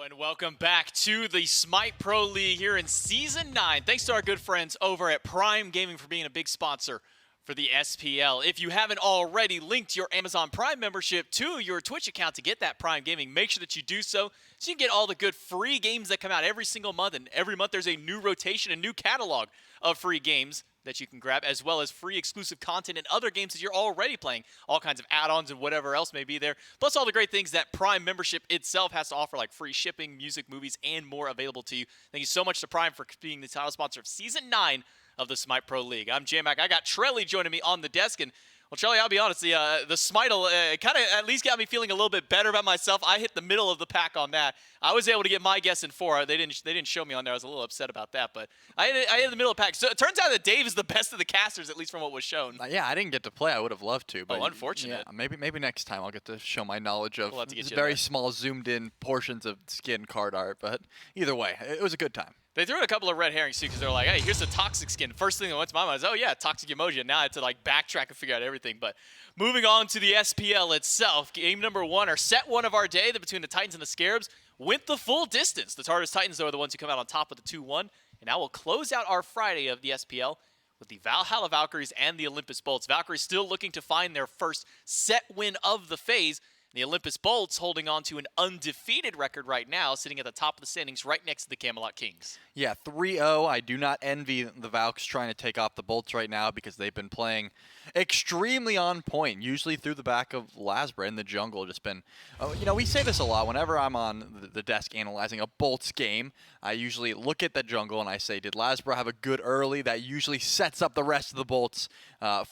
And welcome back to the Smite Pro League here in Season 9. Thanks to our good friends over at Prime Gaming for being a big sponsor for the SPL. If you haven't already linked your Amazon Prime membership to your Twitch account to get that Prime Gaming, make sure that you do so you can get all the good free games that come out every single month. And every month there's a new rotation, a new catalog of free games that you can grab, as well as free exclusive content and other games that you're already playing, all kinds of add-ons and whatever else may be there, plus all the great things that Prime membership itself has to offer, like free shipping, music, movies, and more available to you. Thank you so much to Prime for being the title sponsor of Season 9 of the Smite Pro League. I'm J-Mac. I got Trelly joining me on the desk, and well, Trelly, I'll be honest, the Smite kind of at least got me feeling a little bit better about myself. I hit the middle of the pack on that. I was able to get my guess in 4. They didn't show me on there. I was a little upset about that, but I hit the middle of the pack. So it turns out that Dave is the best of the casters, at least from what was shown. Yeah, I didn't get to play. I would have loved to. But unfortunate. Yeah, maybe next time I'll get to show my knowledge of get very small zoomed-in portions of skin card art. But either way, it was a good time. They threw in a couple of red herrings too, because they're like, hey, here's the toxic skin. First thing that went to my mind is, oh yeah, toxic emoji. And now I had to like backtrack and figure out everything. But moving on to the SPL itself, game number 1, or set 1 of our day, between the Titans and the Scarabs, went the full distance. The Tartarus Titans, though, are the ones who come out on top with the 2-1. And now we'll close out our Friday of the SPL with the Valhalla Valkyries and the Olympus Bolts. Valkyries still looking to find their first set win of the phase. The Olympus Bolts holding on to an undefeated record right now, sitting at the top of the standings right next to the Camelot Kings. Yeah, 3-0. I do not envy the Valks trying to take off the Bolts right now because they've been playing extremely on point, usually through the back of Lasbra in the jungle. Just been, we say this a lot. Whenever I'm on the desk analyzing a Bolts game, I usually look at the jungle and I say, did Lasbra have a good early? That usually sets up the rest of the Bolts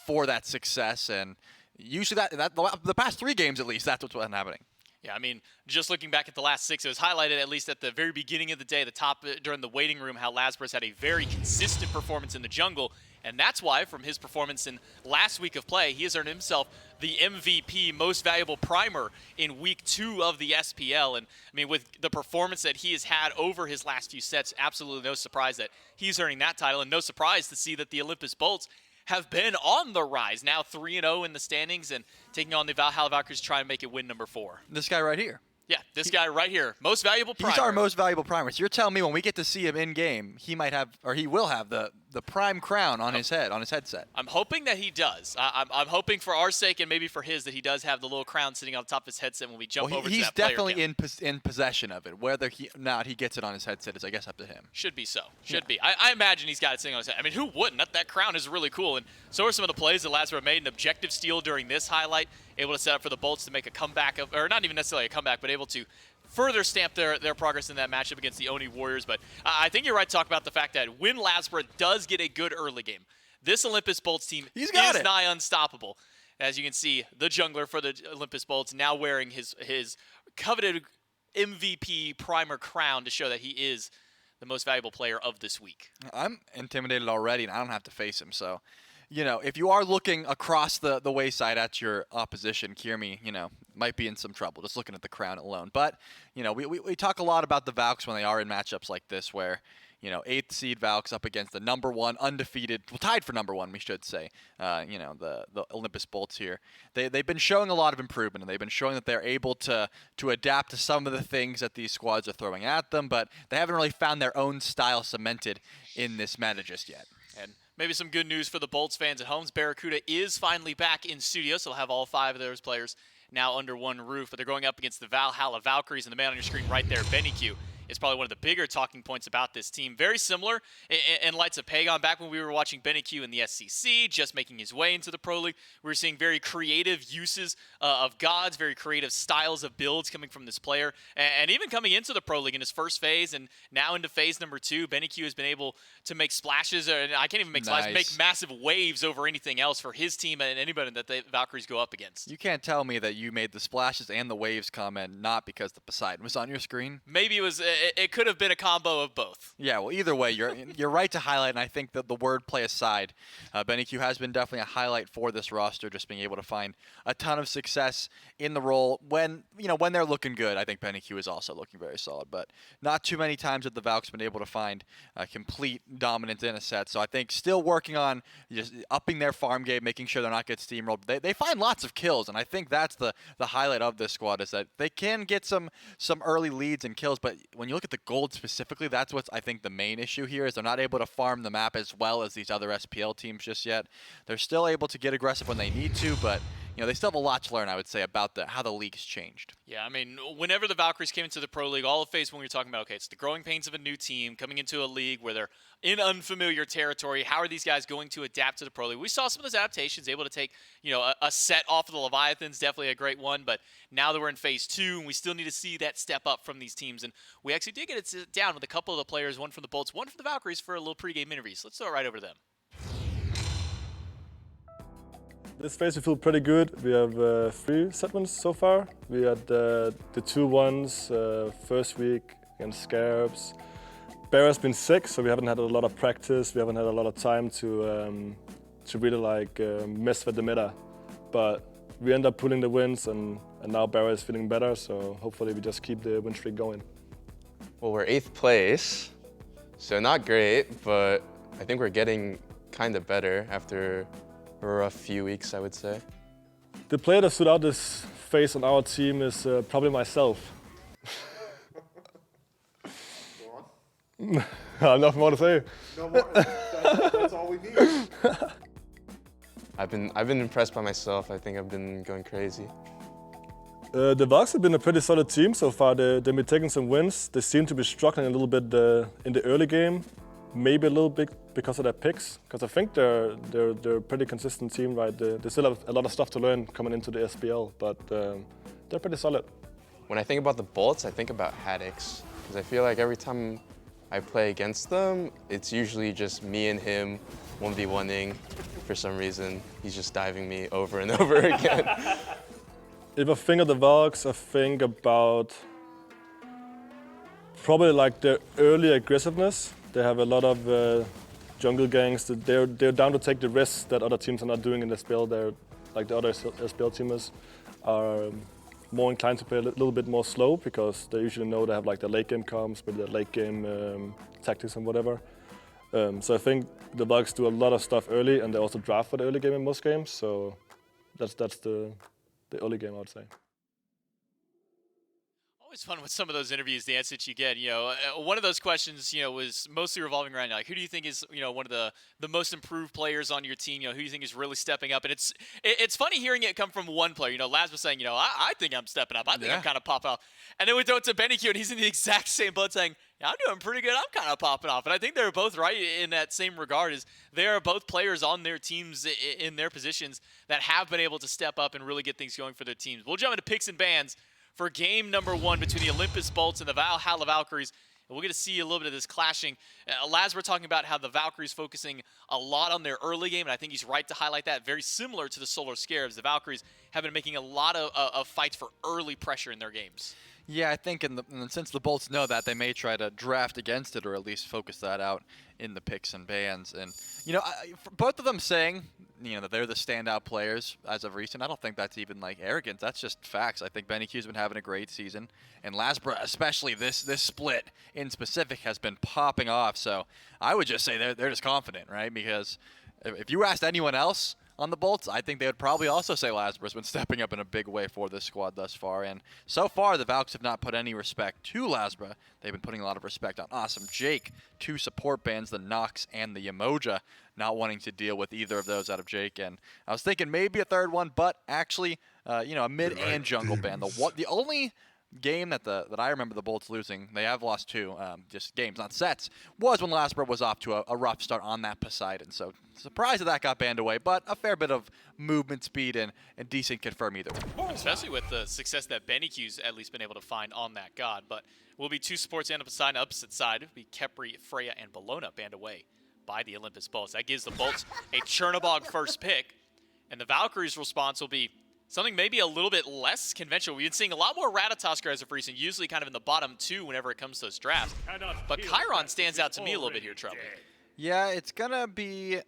for that success. And usually the past 3 games at least, that's what's been happening. Yeah, I mean, just looking back at the last 6, it was highlighted at least at the very beginning of the day, the top during the waiting room, how Lasbra's had a very consistent performance in the jungle. And that's why, from his performance in last week of play, he has earned himself the MVP, Most Valuable Primer, in Week 2 of the SPL. And, I mean, with the performance that he has had over his last few sets, absolutely no surprise that he's earning that title. And no surprise to see that the Olympus Bolts have been on the rise, now 3-0 in the standings and taking on the Valhalla Valkyries to try and make it win number 4. This guy right here. Yeah, this guy right here, Most Valuable Primer. He's our Most Valuable Primer. So you're telling me when we get to see him in game, he might have, or he will have the prime crown on his head, on his headset. I'm hoping that he does. I'm hoping for our sake and maybe for his that he does have the little crown sitting on top of his headset when we jump over to that player He's definitely in possession of it. Whether he gets it on his headset is, I guess, up to him. Should be so. Should be. I imagine he's got it sitting on his head. I mean, who wouldn't? That crown is really cool. And so are some of the plays that Lasbra made. An objective steal during this highlight, able to set up for the Bolts to make a comeback, or not even necessarily a comeback, but able to further stamp their progress in that matchup against the Oni Warriors. But I think you're right to talk about the fact that when Lasbra does get a good early game, this Olympus Bolts team is nigh unstoppable. As you can see, the jungler for the Olympus Bolts now wearing his coveted MVP primer crown to show that he is the most valuable player of this week. I'm intimidated already, and I don't have to face him, so if you are looking across the wayside at your opposition, Kiermi, might be in some trouble just looking at the crown alone. But, we talk a lot about the Valks when they are in matchups like this where, 8th seed Valks up against the number 1 undefeated, well, tied for number 1, we should say, the Olympus Bolts here. They've been showing a lot of improvement, and they've been showing that they're able to adapt to some of the things that these squads are throwing at them, but they haven't really found their own style cemented in this meta just yet. And maybe some good news for the Bolts fans at home. Barracuda is finally back in studio, so they'll have all 5 of those players now under one roof. But they're going up against the Valhalla Valkyries, and the man on your screen right there, BennyQ, is probably one of the bigger talking points about this team. Very similar in Lights of Pagan. Back when we were watching BennyQ in the SCC, just making his way into the Pro League, we were seeing very creative uses of gods, very creative styles of builds coming from this player. And even coming into the Pro League in his first phase and now into phase number 2, BennyQ has been able to make splashes, or I can't even make splashes, make massive waves over anything else for his team and anybody that the Valkyries go up against. You can't tell me that you made the splashes and the waves comment not because the Poseidon was on your screen. Maybe it was it could have been a combo of both. Yeah, well, either way, you're right to highlight, and I think that the wordplay aside, BennyQ has been definitely a highlight for this roster, just being able to find a ton of success in the role when they're looking good. I think BennyQ is also looking very solid, but not too many times have the Valks been able to find complete dominance in a set. So I think still working on just upping their farm game, making sure they're not get steamrolled. They find lots of kills, and I think that's the highlight of this squad is that they can get some early leads and kills, but when you look at the gold specifically, that's what's I think the main issue here is they're not able to farm the map as well as these other SPL teams just yet. They're still able to get aggressive when they need to, but they still have a lot to learn, I would say, about how the league's changed. Yeah, I mean, whenever the Valkyries came into the Pro League, all of phase one, we were talking about, okay, it's the growing pains of a new team coming into a league where they're in unfamiliar territory. How are these guys going to adapt to the Pro League? We saw some of those adaptations, able to take, a set off of the Leviathans, definitely a great one, but now that we're in phase two, and we still need to see that step up from these teams, and we actually did get it down with a couple of the players, one from the Bolts, one from the Valkyries, for a little pregame interview. So let's throw it right over to them. This phase we feel pretty good. We have 3 set wins so far. We had the 2-1s first week against Scarabs. Bear's been sick, so we haven't had a lot of practice. We haven't had a lot of time to really mess with the meta. But we end up pulling the wins, and now Bear is feeling better. So hopefully we just keep the win streak going. Well, we're 8th place, so not great, but I think we're getting kind of better after a rough few weeks, I would say. The player that stood out this phase on our team is probably myself. Go on. I have nothing more to say. No more. That's all we need. I've been impressed by myself. I think I've been going crazy. The Valks have been a pretty solid team so far. They've been taking some wins. They seem to be struggling a little bit in the early game. Maybe a little bit because of their picks, because I think they're a pretty consistent team, right? They still have a lot of stuff to learn coming into the SPL, but they're pretty solid. When I think about the Bolts, I think about Haddix, because I feel like every time I play against them, it's usually just me and him 1v1ing for some reason. He's just diving me over and over again. If I think of the Valks, I think about probably like their early aggressiveness. They have a lot of jungle gangs. They're down to take the risks that other teams are not doing in the SPL. They're like the other SPL teamers are more inclined to play a little bit more slow because they usually know they have like the late game comms with the late game tactics and whatever. So I think the Valks do a lot of stuff early, and they also draft for the early game in most games. So that's the early game, I would say. Always fun with some of those interviews, the answers you get. One of those questions, was mostly revolving around like, who do you think is, one of the most improved players on your team? Who do you think is really stepping up? And it's funny hearing it come from one player. Laz was saying, I think I'm stepping up. I think I'm kind of popping off. And then we throw it to BennyQ, and he's in the exact same boat saying, yeah, I'm doing pretty good. I'm kind of popping off. And I think they're both right in that same regard. Is they are both players on their teams in their positions that have been able to step up and really get things going for their teams. We'll jump into picks and bans for game number 1 between the Olympus Bolts and the Valhalla Valkyries. And we're going to see a little bit of this clashing. Laz, we're talking about how the Valkyries focusing a lot on their early game, and I think he's right to highlight that. Very similar to the Solar Scarabs, the Valkyries have been making a lot of fights for early pressure in their games. Yeah, I think since the Bolts know that, they may try to draft against it or at least focus that out in the picks and bans. And, for both of them saying, that they're the standout players as of recent, I don't think that's even like arrogance. That's just facts. I think BennyQ's been having a great season. And Lasbra, especially this split in specific, has been popping off. So I would just say they're just confident, right? Because if you asked anyone else on the Bolts, I think they would probably also say Lasbra's been stepping up in a big way for this squad thus far. And so far, the Valks have not put any respect to Lasbra. They've been putting a lot of respect on Awesome Jake, 2 support bans, the Nox and the Yemoja, not wanting to deal with either of those out of Jake. And I was thinking maybe a third one, but actually, a mid and jungle ban. The only game that I remember the Bolts losing, they have lost 2, just games, not sets, was when Lasbra was off to a rough start on that Poseidon. So surprised that got banned away, but a fair bit of movement speed and decent confirm either way. Especially with the success that BennyQ's at least been able to find on that god. But will be 2 supports and a Poseidon opposite side. It'll be Kepri, Freya, and Bologna banned away by the Olympus Bolts. That gives the Bolts a Chernobog first pick. And the Valkyries' response will be, Something maybe a little bit less conventional. We've been seeing a lot more Ratatosker as of recent, usually kind of in the bottom 2 whenever it comes to those drafts. But Chiron stands out to me a little bit here, Trelly. Yeah, it's gonna be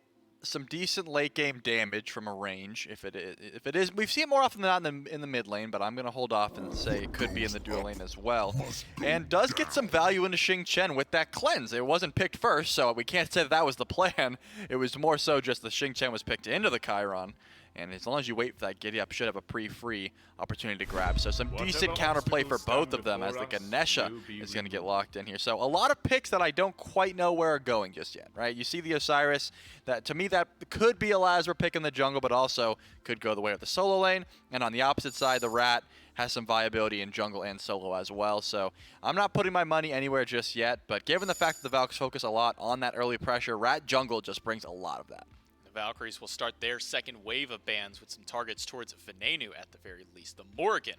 some decent late game damage from a range. If it is, we've seen it more often than not in the mid lane, but I'm gonna hold off and say it could be in the dual lane as well. And does get some value into Xing Chen with that cleanse. It wasn't picked first, so we can't say that was the plan. It was more so just the Xing Chen was picked into the Chiron. And as long as you wait for that giddy up, should have a pre-free opportunity to grab. So some decent counterplay for both of them as the Ganesha is going to get locked in here. So a lot of picks that I don't quite know where are going just yet, right? You see the Osiris. That to me, that could be a Lazar pick in the jungle, but also could go the way of the solo lane. And on the opposite side, the Rat has some viability in jungle and solo as well. So I'm not putting my money anywhere just yet, but given the fact that the Valks focus a lot on that early pressure, Rat jungle just brings a lot of that. Valkyries will start their second wave of bans with some targets towards Venenu at the very least. The Morgan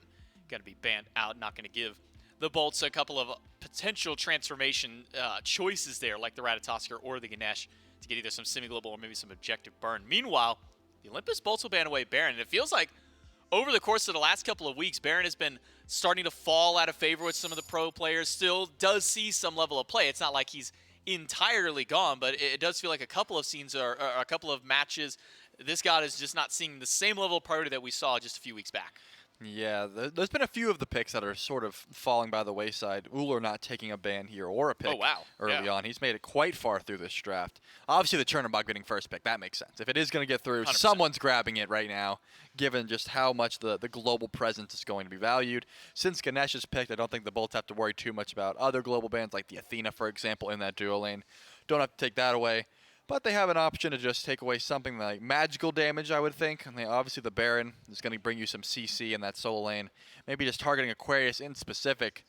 going to be banned out, not going to give the Bolts a couple of potential transformation choices there, like the Ratatosker or the Ganesh, to get either some semi-global or maybe some objective burn. Meanwhile, the Olympus Bolts will ban away Baron, and it feels like over the course of the last couple of weeks, Baron has been starting to fall out of favor with some of the pro players. Still does see some level of play. It's not like he's entirely gone, but it does feel like a couple of scenes or a couple of matches, this god is just not seeing the same level of priority that we saw just a few weeks back. Yeah, there's been a few of the picks that are sort of falling by the wayside. Ullr not taking a ban here or a pick early on. He's made it quite far through this draft. Obviously, the Chernobog getting first pick, that makes sense. If it is going to get through, 100%. Someone's grabbing it right now, given just how much the global presence is going to be valued. Since Ganesh is picked, I don't think the Bolts have to worry too much about other global bans, like the Athena, for example, in that duo lane. Don't have to take that away. But they have an option to just take away something like magical damage, I would think. And obviously the Baron is going to bring you some CC in that solo lane. Maybe just targeting Aquarius in specific,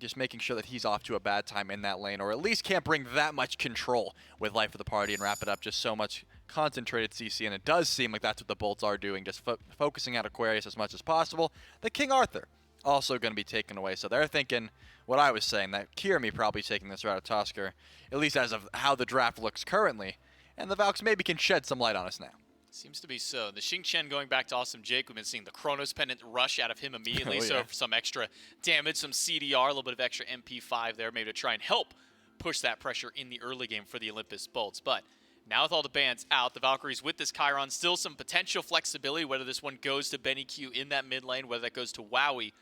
just making sure that he's off to a bad time in that lane, or at least can't bring that much control with life of the party and wrap it up just so much concentrated CC. And it does seem like that's what the Bolts are doing, just focusing at Aquarius as much as possible. The King Arthur also going to be taken away. So they're thinking what I was saying, that Kirimi probably taking this Ratatosker, at least as of how the draft looks currently. And the Valks maybe can shed some light on us now. Seems to be so. The Xing Chen going back to Awesome Jake, we've been seeing the Chronos Pendant rush out of him immediately, so for some extra damage, some CDR, a little bit of extra MP5 there, maybe to try and help push that pressure in the early game for the Olympus Bolts. But now with all the bans out, the Valkyries with this Chiron, still some potential flexibility, whether this one goes to Benny Q in that mid lane, whether that goes to Wowie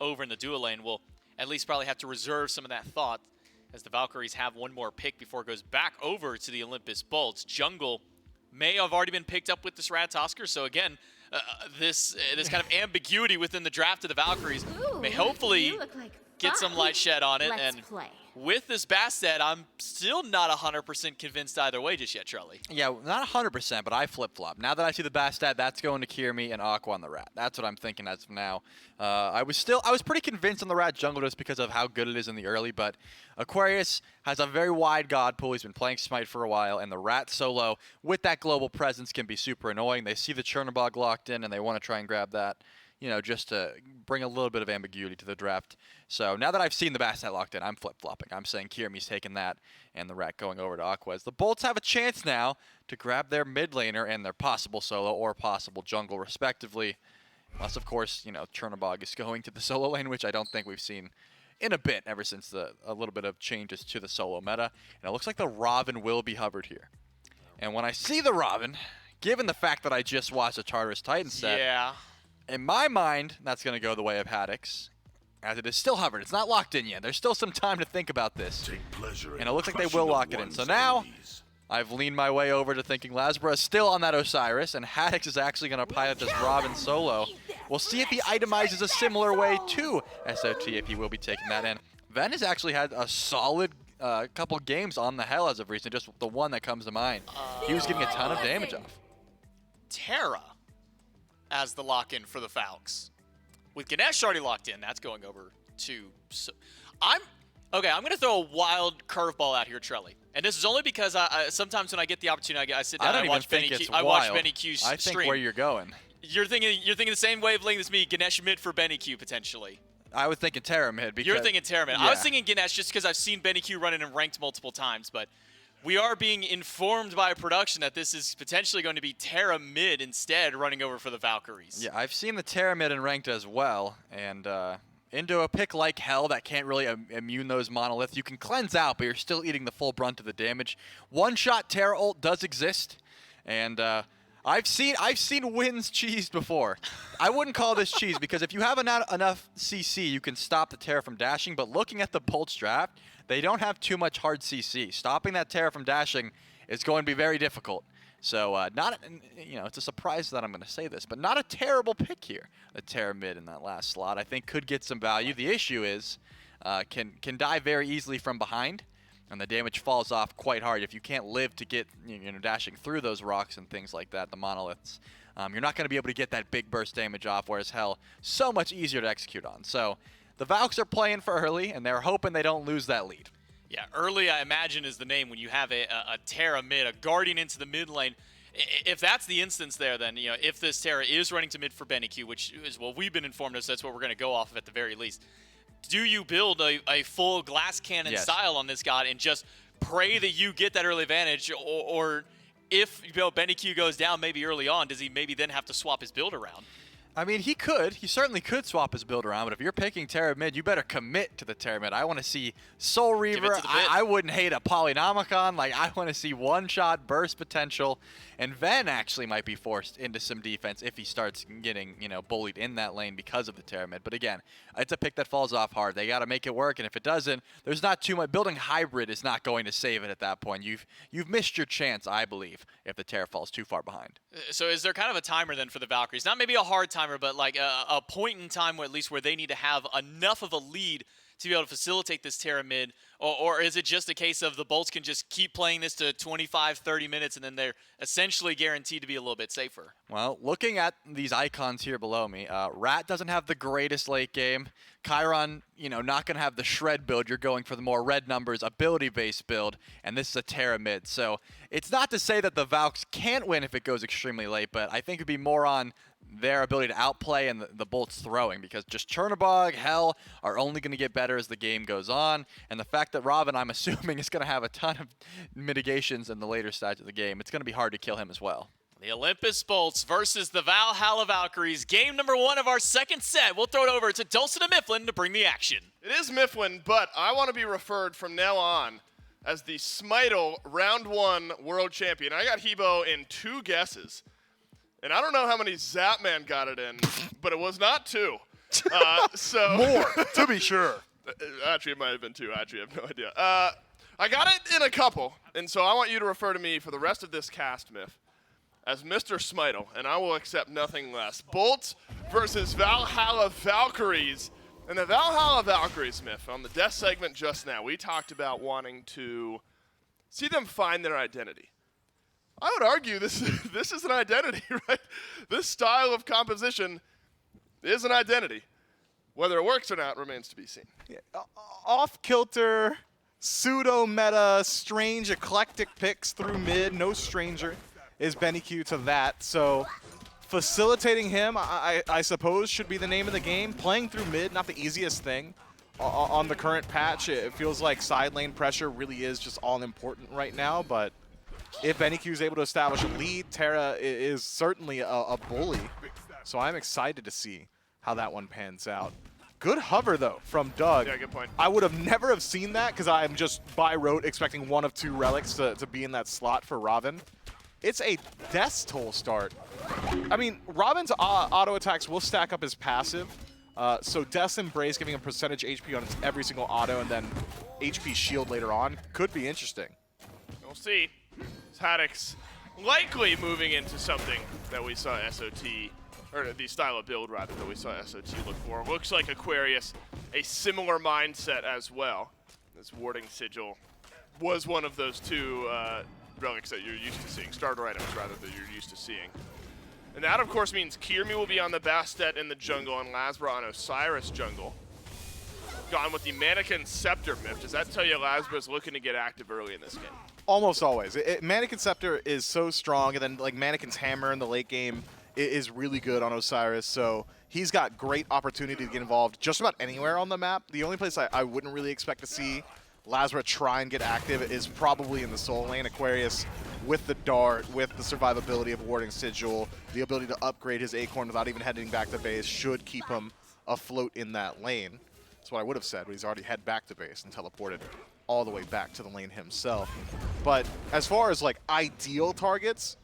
over in the dual lane. We'll at least probably have to reserve some of that thought as the Valkyries have one more pick before it goes back over to the Olympus Bolts. Jungle may have already been picked up with this Ratatosker, so again, this kind of ambiguity within the draft of the Valkyries may hopefully get some light shed on it. Let's and play. with this Bastet, I'm still not 100% convinced either way just yet, Trelly. Yeah, not 100%, but I flip-flop. Now that I see the Bastet, that's going to Kirimi and Aqua on the Rat. That's what I'm thinking as of now. I was pretty convinced on the Rat jungle just because of how good it is in the early, but Aquarius has a very wide god pool. He's been playing Smite for a while, and the Rat solo with that global presence can be super annoying. They see the Chernobog locked in, and they want to try and grab that, you know, just to bring a little bit of ambiguity to the draft. So now that I've seen the Bastet locked in, I'm flip-flopping. I'm saying Kirimi's taking that and the Rat going over to Aquas. The Bolts have a chance now to grab their mid laner and their possible solo or possible jungle, respectively. Unless, of course, you know, Chernobog is going to the solo lane, which I don't think we've seen in a bit ever since a little bit of changes to the solo meta. And it looks like the Robin will be hovered here. And when I see the Robin, given the fact that I just watched a Tartarus Titan set, in my mind, that's going to go the way of Haddix, as it is still hovered. It's not locked in yet. There's still some time to think about this. And it looks like they will lock it in. So now, I've leaned my way over to thinking Lasbra is still on that Osiris, and Haddix is actually going to pilot this Robin solo. We'll see if he itemizes a similar way to SOT, if he will be taking that in. Ven has actually had a solid couple games on the Hell as of recent, just the one that comes to mind. He was getting a ton of damage off. Terra as the lock-in for the Falcons. With Ganesh already locked in, that's going over to... I'm going to throw a wild curveball out here, Trelly. And this is only because sometimes when I get the opportunity, I sit down and I watch Benny Q's stream. I think where you're going. You're thinking the same wavelength as me, Ganesh mid for Benny Q, potentially. I was thinking Terra mid. Because, you're thinking Terra mid. Yeah. I was thinking Ganesh just because I've seen Benny Q running in ranked multiple times, but We are being informed by production that this is potentially going to be Terra mid instead, running over for the Valkyries. Yeah, I've seen the Terra mid in ranked as well, and into a pick like Hell that can't really immune those monoliths. You can cleanse out, but you're still eating the full brunt of the damage. One-shot Terra ult does exist, and I've seen wins cheesed before. I wouldn't call this cheese because if you have enough CC, you can stop the Terra from dashing. But looking at the Bolt's draft, they don't have too much hard CC. Stopping that Terra from dashing is going to be very difficult. So it's a surprise that I'm going to say this, but not a terrible pick here. The Terra mid in that last slot, I think, could get some value. The issue is can die very easily from behind, and the damage falls off quite hard. If you can't live to get dashing through those rocks and things like that, the monoliths, you're not going to be able to get that big burst damage off, whereas Hell, so much easier to execute on. So the Valks are playing for early, and they're hoping they don't lose that lead. Yeah, early, I imagine, is the name when you have a Terra mid, a Guardian into the mid lane. If that's the instance there, then, if this Terra is running to mid for BennyQ, which is what we've been informed of, so that's what we're going to go off of at the very least. Do you build a full glass cannon style on this god and just pray that you get that early advantage, or if BennyQ goes down maybe early on, does he maybe then have to swap his build around? I mean, he certainly could swap his build around, but if you're picking Terra mid, you better commit to the Terra mid. I want to see Soul Reaver. I wouldn't hate a Polynomicon. Like, I want to see one-shot burst potential, and Ven actually might be forced into some defense if he starts getting, bullied in that lane because of the Terra mid. But again, it's a pick that falls off hard. They got to make it work, and if it doesn't, there's not too much. Building hybrid is not going to save it at that point. You've missed your chance, I believe, if the Terra falls too far behind. So is there kind of a timer then for the Valkyries? Not maybe a hard timer, but like a point in time where at least where they need to have enough of a lead to be able to facilitate this Terra mid, or is it just a case of the Bolts can just keep playing this to 25, 30 minutes and then they're essentially guaranteed to be a little bit safer? Well, looking at these icons here below me, Rat doesn't have the greatest late game. Chiron, not going to have the shred build. You're going for the more red numbers, ability-based build, and this is a Terra mid. So it's not to say that the Valks can't win if it goes extremely late, but I think it'd be more on their ability to outplay and the Bolts throwing, because just Chernobog, Hell are only going to get better as the game goes on, and the fact that Robin, I'm assuming, is going to have a ton of mitigations in the later stage of the game, it's going to be hard to kill him as well. The Olympus Bolts versus the Valhalla Valkyries. Game number 1 of our second set. We'll throw it over to Dulcet and Mifflin to bring the action. It is Mifflin, but I want to be referred from now on as the Smite Round 1 World Champion. I got Hebo in 2 guesses. And I don't know how many Zapman got it in, but it was not 2. So More, to be sure. Actually, it might have been 2. Actually, I have no idea. I got it in a couple, and so I want you to refer to me for the rest of this cast, Miff, as Mr. Smite, and I will accept nothing less. Bolt versus Valhalla Valkyries. And the Valhalla Valkyries, Miff, on the death segment just now, we talked about wanting to see them find their identity. I would argue this is an identity, right? This style of composition is an identity. Whether it works or not remains to be seen. Yeah, off-kilter, pseudo-meta, strange, eclectic picks through mid. No stranger is BennyQ to that. So facilitating him, I suppose, should be the name of the game. Playing through mid, not the easiest thing on the current patch. It feels like side lane pressure really is just all important right now, but if BennyQ is able to establish a lead, Terra is certainly a bully. So I'm excited to see how that one pans out. Good hover, though, from Doug. Yeah, good point. I would have never have seen that because I'm just by rote expecting 1 of 2 relics to be in that slot for Robin. It's a Death's Toll start. I mean, Robin's auto attacks will stack up as passive. So Death's Embrace giving him percentage HP on every single auto and then HP shield later on could be interesting. We'll see. Haddock's likely moving into something that we saw SOT, or the style of build, rather, that we saw SOT look for. Looks like Aquarius, a similar mindset as well. This Warding Sigil was one of those 2 relics that you're used to seeing, starter items, rather, that you're used to seeing. And that, of course, means Kirmi will be on the Bastet in the jungle and Lasbra on Osiris jungle. Gone with the Mannequin Scepter, Miff. Does that tell you Lasbra's looking to get active early in this game? Almost always. Mannequin Scepter is so strong, and then like Mannequin's Hammer in the late game is really good on Osiris, so he's got great opportunity to get involved just about anywhere on the map. The only place I wouldn't really expect to see Lazarus try and get active is probably in the soul lane. Aquarius with the dart, with the survivability of warding Sigil, the ability to upgrade his Acorn without even heading back to base should keep him afloat in that lane. That's what I would have said, but he's already head back to base and teleported all the way back to the lane himself. But as far as like ideal targets,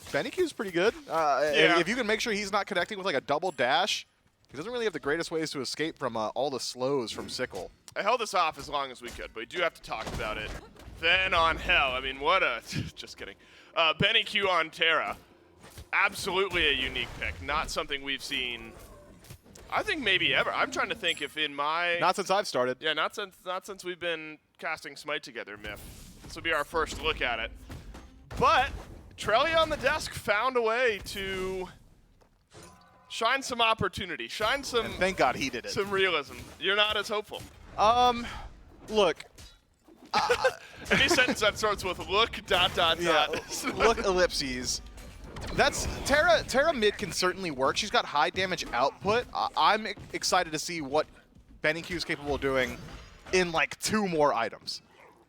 BennyQ's pretty good. If you can make sure he's not connecting with like a double dash, he doesn't really have the greatest ways to escape from all the slows from Sickle. I held this off as long as we could, but we do have to talk about it. Then on Hell, I mean, what a, just kidding. BennyQ on Terra, absolutely a unique pick. Not something we've seen, I think maybe ever. I'm trying to think if in my... Not since I've started. Yeah, not since we've been casting Smite together, Myth. This will be our first look at it. But Trelly on the desk found a way to shine some opportunity, shine some... And thank God he did it. Some realism. You're not as hopeful. Look. Any sentence that starts with look, ... Look, ellipses. That's Terra mid can certainly work. She's got high damage output. I'm excited to see what BennyQ is capable of doing in like 2 more items.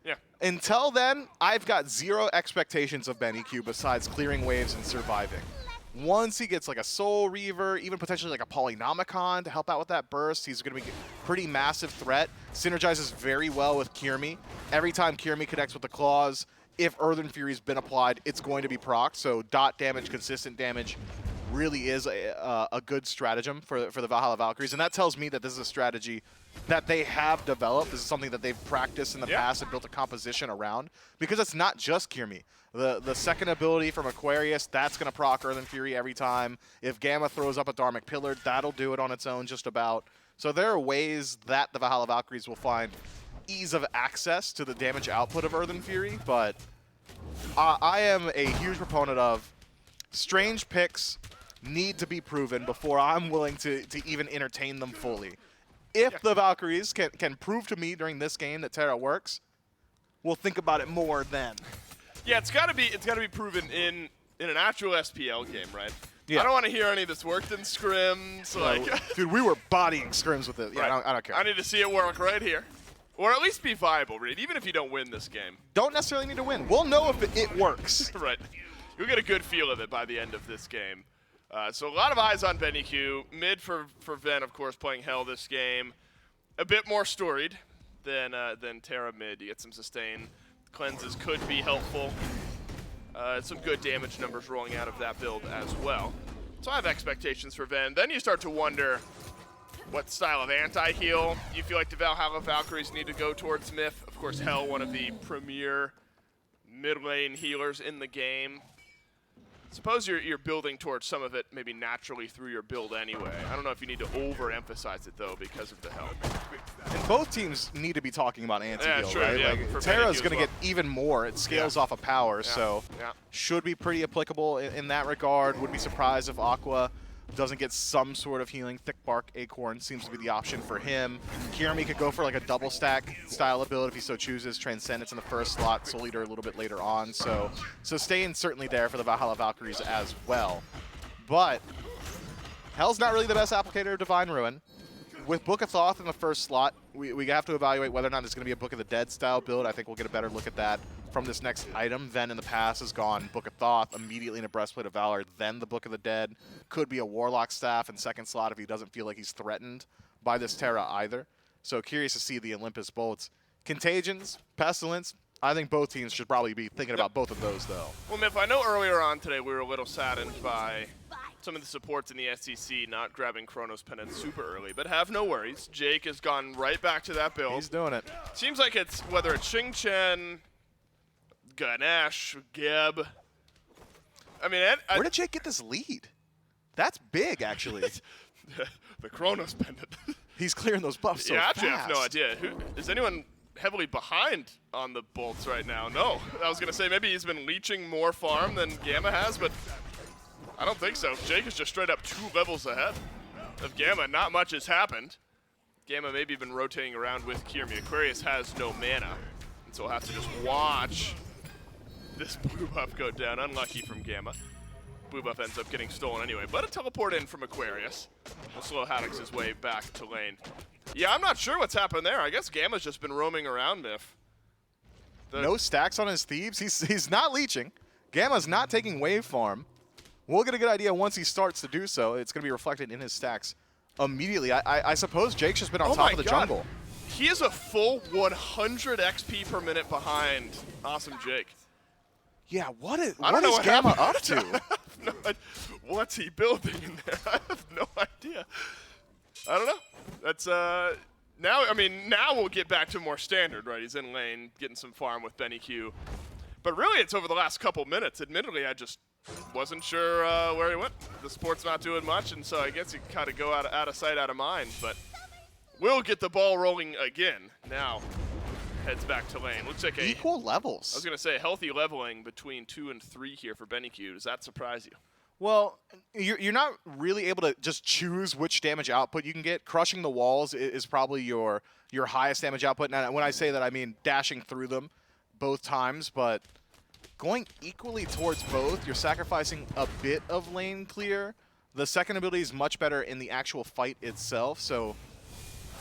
Yeah. Until then, I've got 0 expectations of BennyQ besides clearing waves and surviving. Once he gets like a Soul Reaver, even potentially like a Polynomicon to help out with that burst, he's going to be a pretty massive threat. Synergizes very well with Kiermi. Every time Kiermi connects with the claws, if Earthen Fury's been applied, it's going to be procced. So dot damage, consistent damage really is a good stratagem for the Valhalla Valkyries. And that tells me that this is a strategy that they have developed. This is something that they've practiced in the past and built a composition around. Because it's not just Kiermi. The second ability from Aquarius, that's going to proc Earthen Fury every time. If Gamma throws up a Dharmic Pillar, that'll do it on its own just about. So there are ways that the Valhalla Valkyries will find ease of access to the damage output of Earthen Fury, but I am a huge proponent of strange picks need to be proven before I'm willing to even entertain them fully. If the Valkyries can prove to me during this game that Terra works, we'll think about it more then. Yeah, it's gotta be proven in an actual SPL game, right? Yeah. I don't want to hear any of this worked in scrims. Dude, we were bodying scrims with it. Yeah, Right. I don't care. I need to see it work right here. Or at least be viable, Reed, even if you don't win this game. Don't necessarily need to win. We'll know if it works. Right. You'll get a good feel of it by the end of this game. So a lot of eyes on BennyQ. Mid for Ven, of course, playing Hell this game. A bit more storied than Terra mid. You get some sustain. Cleanses could be helpful. Some good damage numbers rolling out of that build as well. So I have expectations for Ven. Then you start to wonder what style of anti-heal you feel like the Valhalla Valkyries need to go towards Myth. Of course, Hell, one of the premier mid-lane healers in the game. Suppose you're building towards some of it maybe naturally through your build anyway. I don't know if you need to overemphasize it, though, because of the Hell. And both teams need to be talking about anti-heal, true, right? yeah, Like, for Terra's BennyQ going to as get even more. It scales off of power, so should be pretty applicable in that regard. Would be surprised if Aqua doesn't get some sort of healing. Thick Bark Acorn seems to be the option for him. Kiermi could go for like a double stack style ability if he so chooses. Transcendence in the first slot, Soul Eater a little bit later on. So staying certainly there for the Valhalla Valkyries as well. But Hell's not really the best applicator of Divine Ruin. With Book of Thoth in the first slot, we have to evaluate whether or not it's going to be a Book of the Dead style build. I think we'll get a better look at that from this next item. Ven in the past has gone Book of Thoth immediately into Breastplate of Valor, then the Book of the Dead. Could be a Warlock Staff in second slot if he doesn't feel like he's threatened by this Terra either. So curious to see the Olympus bolts. Contagions, Pestilence, I think both teams should probably be thinking about both of those, though. Well, Myth, I know earlier on today we were a little saddened by some of the supports in the SEC not grabbing Chronos Pennant super early, but have no worries. Jake has gone right back to that build. He's doing it. Seems like it's whether it's Xing Chen, Ganesh, Geb. I mean, where did Jake get this lead? That's big, actually. The Chronos Pendant. He's clearing those buffs so yeah, fast. actually, I have no idea. Is anyone heavily behind on the bolts right now? No. I was going to say maybe he's been leeching more farm than Gamma has, but I don't think so. Jake is just straight up 2 levels ahead of Gamma. Not much has happened. Gamma maybe been rotating around with Kiermi. Aquarius has no mana, and so we'll have to just watch this blue buff go down. Unlucky from Gamma. Blue buff ends up getting stolen anyway, but a teleport in from Aquarius will slow Haddix's way back to lane. Yeah, I'm not sure what's happened there. I guess Gamma's just been roaming around, Miff. No stacks on his Thieves. He's not leeching. Gamma's not taking wave farm. We'll get a good idea once he starts to do so. It's going to be reflected in his stacks immediately. I suppose Jake's just been on top of the jungle. He is a full 100 XP per minute behind Awesome Jake. Yeah, what is what Gamma happened. up to? What's he building in there? I have no idea. I don't know. That's now. I mean, now we'll get back to more standard, right? He's in lane, getting some farm with Benny Q. But really, it's over the last couple minutes. Admittedly, I just wasn't sure where he went. The support's not doing much, and so I guess he kind of go out of sight, out of mind. But we'll get the ball rolling again. Now heads back to lane. Looks like equal levels. I was gonna say healthy leveling between 2 and 3 here for Benny Q. Does that surprise you? Well, you're not really able to just choose which damage output you can get. Crushing the walls is probably your highest damage output. And when I say that, I mean dashing through them both times. But going equally towards both, you're sacrificing a bit of lane clear. The second ability is much better in the actual fight itself. So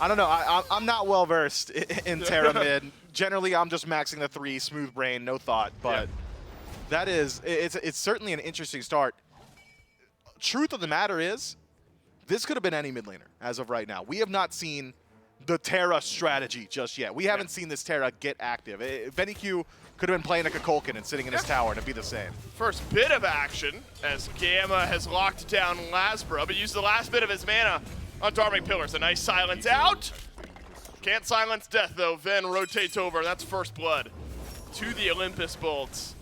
I don't know. I'm not well versed in Terra mid. Generally, I'm just maxing the 3, smooth brain, no thought. But that is, it's certainly an interesting start. Truth of the matter is, this could have been any mid laner as of right now. We have not seen the Terra strategy just yet. We haven't seen this Terra get active. Benny Q could have been playing like a Kulkin and sitting in his tower, and it'd be the same. First bit of action as Gamma has locked down Lasbra, but used the last bit of his mana on Dharmic Pillars. A nice silence out. Can't silence death, though. Ven rotates over. That's first blood to the Olympus bolts.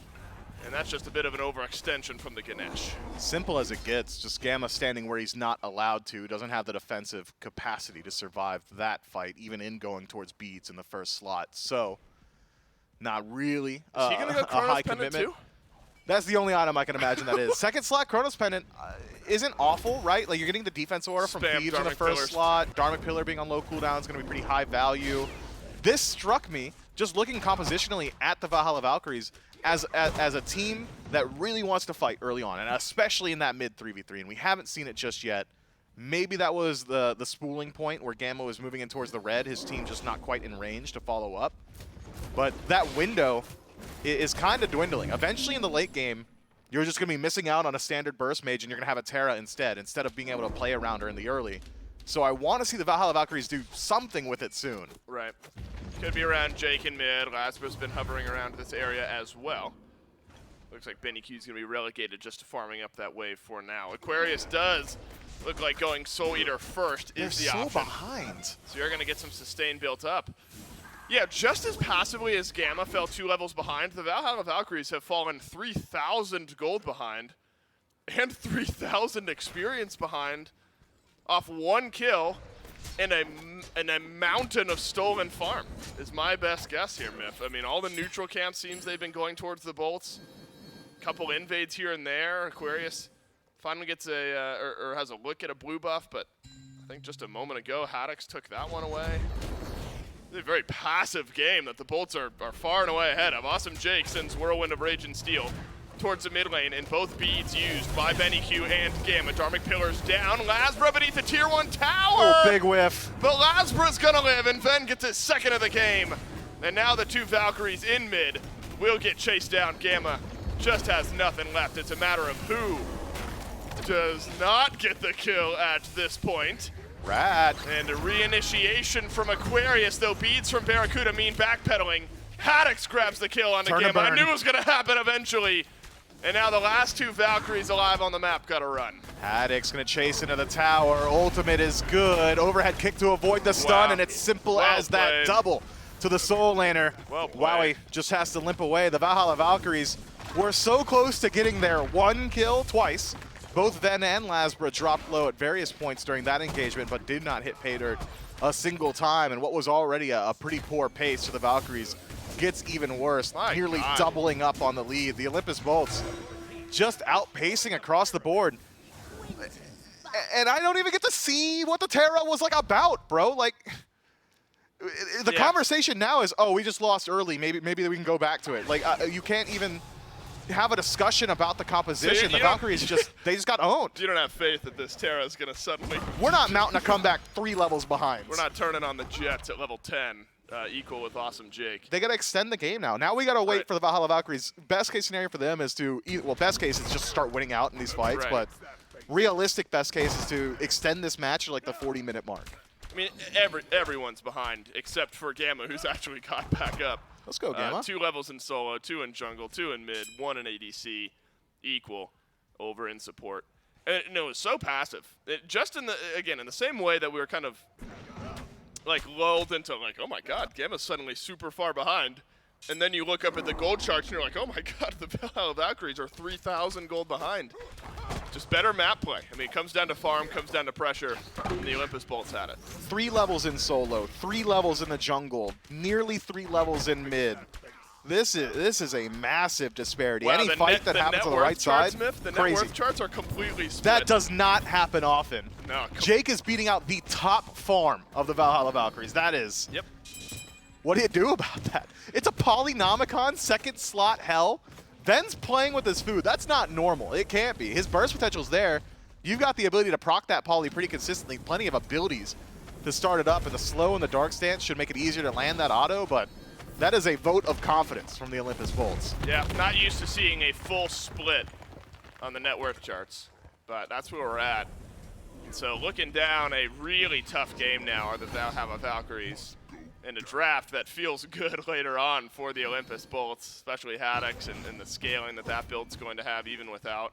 And that's just a bit of an overextension from the Ganesh. Simple as it gets. Just Gamma standing where he's not allowed to. Doesn't have the defensive capacity to survive that fight, even in going towards beads in the first slot. So, not really Is he gonna go a Chronos high Pendant commitment. too? That's the only item I can imagine that is. Second slot Chronos Pendant isn't awful, right? Like, you're getting the defense aura from Spam Thieves in the Dharmic first Pillars. slot. Dharmic Pillar being on low cooldown is going to be pretty high value. This struck me, just looking compositionally at the Valhalla Valkyries, as a team that really wants to fight early on, and especially in that mid 3v3, and we haven't seen it just yet. Maybe that was the spooling point where Gamma was moving in towards the red, his team just not quite in range to follow up. But that window is kind of dwindling. Eventually in the late game, you're just going to be missing out on a standard burst mage, and you're going to have a Terra instead of being able to play around her in the early. So I want to see the Valhalla Valkyries do something with it soon. Right. Could be around Jake and mid. Lasbra's been hovering around this area as well. Looks like Benny Q's going to be relegated just to farming up that wave for now. Aquarius does look like going Soul Eater first is the They're so option. behind. So you're going to get some sustain built up. Yeah, just as passively as Gamma fell 2 levels behind, the Valhalla Valkyries have fallen 3,000 gold behind and 3,000 experience behind off 1 kill and a mountain of stolen farm is my best guess here, Miff. I mean, all the neutral camp seems they've been going towards the bolts. Couple invades here and there. Aquarius finally gets or has a look at a blue buff, but I think just a moment ago, Haddox took that one away. It's a very passive game that the bolts are far and away ahead of. Awesome Jake sends Whirlwind of Rage and Steel towards the mid lane, and both beads used by Benny Q and Gamma. Dharmic Pillars down. Lasbra beneath the tier 1 tower. Oh, big whiff. But Lasbra's gonna live, and Ven gets his second of the game. And now the 2 Valkyries in mid will get chased down. Gamma just has nothing left. It's a matter of who does not get the kill at this point. Rat. And a reinitiation from Aquarius, though beads from Barracuda mean backpedaling. Haddox grabs the kill on the Turn and Gamma. I burn. knew it was gonna happen eventually. And now the last 2 Valkyries alive on the map gotta run. Haddox gonna chase into the tower. Ultimate is good. Overhead kick to avoid the stun, Wow. and it's simple Well as that played. double to the Soul Laner. Well played. Wowie just has to limp away. The Valhalla Valkyries were so close to getting their 1 kill twice. Both Ven and Lasbra dropped low at various points during that engagement, but did not hit pay dirt a single time. And what was already a pretty poor pace to the Valkyries gets even worse, My nearly God. doubling up on the lead. The Olympus bolts just outpacing across the board. And I don't even get to see what the Terra was like about, bro. Like, the Yeah. conversation now is, oh, we just lost early. Maybe we can go back to it. Like, you can't even have a discussion about the composition. you The Valkyries they just got owned. You don't have faith that this Terra is going to suddenly... We're not mounting a comeback 3 levels behind. We're not turning on the Jets at level 10, equal with Awesome Jake. They got to extend the game now. Now we got to wait Right. for the Valhalla Valkyries. Best case scenario for them is to, well, best case is just start winning out in these fights, Right. but realistic best case is to extend this match to like the 40-minute mark. I mean, everyone's behind except for Gamma, who's actually got back up. Let's go, Gamma. 2 levels in solo, 2 in jungle, 2 in mid, 1 in ADC, equal over in support. And it was so passive. Just in the same way that we were kind of like lulled into like, oh my God, Gamma's suddenly super far behind. And then you look up at the gold charts and you're like, oh my God, the Valhalla Valkyries are 3,000 gold behind. Just better map play. I mean, it comes down to farm, comes down to pressure, and the Olympus Bolts had it. 3 levels in solo, 3 levels in the jungle, nearly 3 levels in mid. This is a massive disparity. Wow, Any fight that happens on the right side, Myth, the net crazy. worth charts are completely split. That does not happen often. No. Jake is beating out the top farm of the Valhalla Valkyries. That is. Yep. What do you do about that? It's a Polynomicon, second slot hell. Ven's playing with his food. That's not normal. It can't be. His burst potential's there. You've got the ability to proc that poly pretty consistently. Plenty of abilities to start it up, and the slow and the dark stance should make it easier to land that auto, but that is a vote of confidence from the Olympus Bolts. Yeah, not used to seeing a full split on the net worth charts, but that's where we're at. And so looking down, a really tough game now are the Valhalla Valkyries. In a draft that feels good later on for the Olympus Bolts, especially Haddix and the scaling that build's going to have even without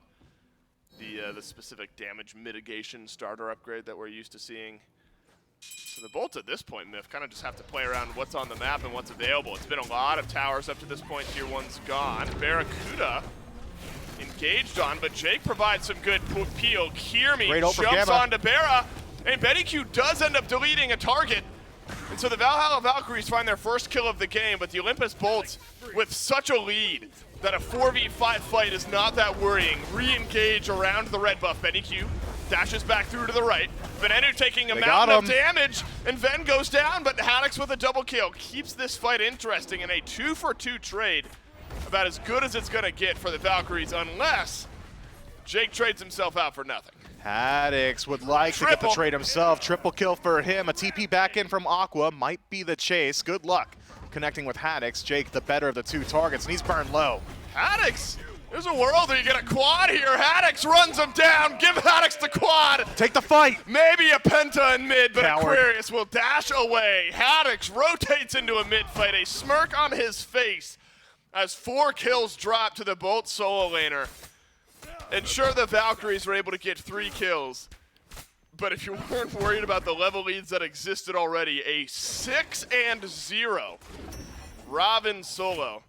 the specific damage mitigation starter upgrade that we're used to seeing. So the Bolts at this point, Myth, kind of just have to play around what's on the map and what's available. It's been a lot of towers up to this point. Tier 1's gone. Barracuda engaged on, but Jake provides some good peel. Kierme jumps onto Barra, and Betty Q does end up deleting a target. And so the Valhalla Valkyries find their first kill of the game, but the Olympus Bolts, with such a lead that a 4v5 fight is not that worrying, re-engage around the red buff. Benny Q dashes back through to the right. Venenu taking a mountain of damage, and Ven goes down, but Haddix with a double kill keeps this fight interesting in a 2-for-2 trade. About as good as it's going to get for the Valkyries, unless Jake trades himself out for nothing. Haddix would like to get the trade himself. Triple kill for him. A TP back in from Aqua might be the chase. Good luck connecting with Haddix. Jake, the better of the 2 targets, and he's burned low. Haddix, there's a world where you get a quad here. Haddix runs him down. Give Haddix the quad. Take the fight. Maybe a penta in mid, but Coward. Aquarius will dash away. Haddix rotates into a mid fight, a smirk on his face as 4 kills drop to the Bolt solo laner. And sure, the Valkyries were able to get 3 kills, but if you weren't worried about the level leads that existed already, a 6-0 Robin solo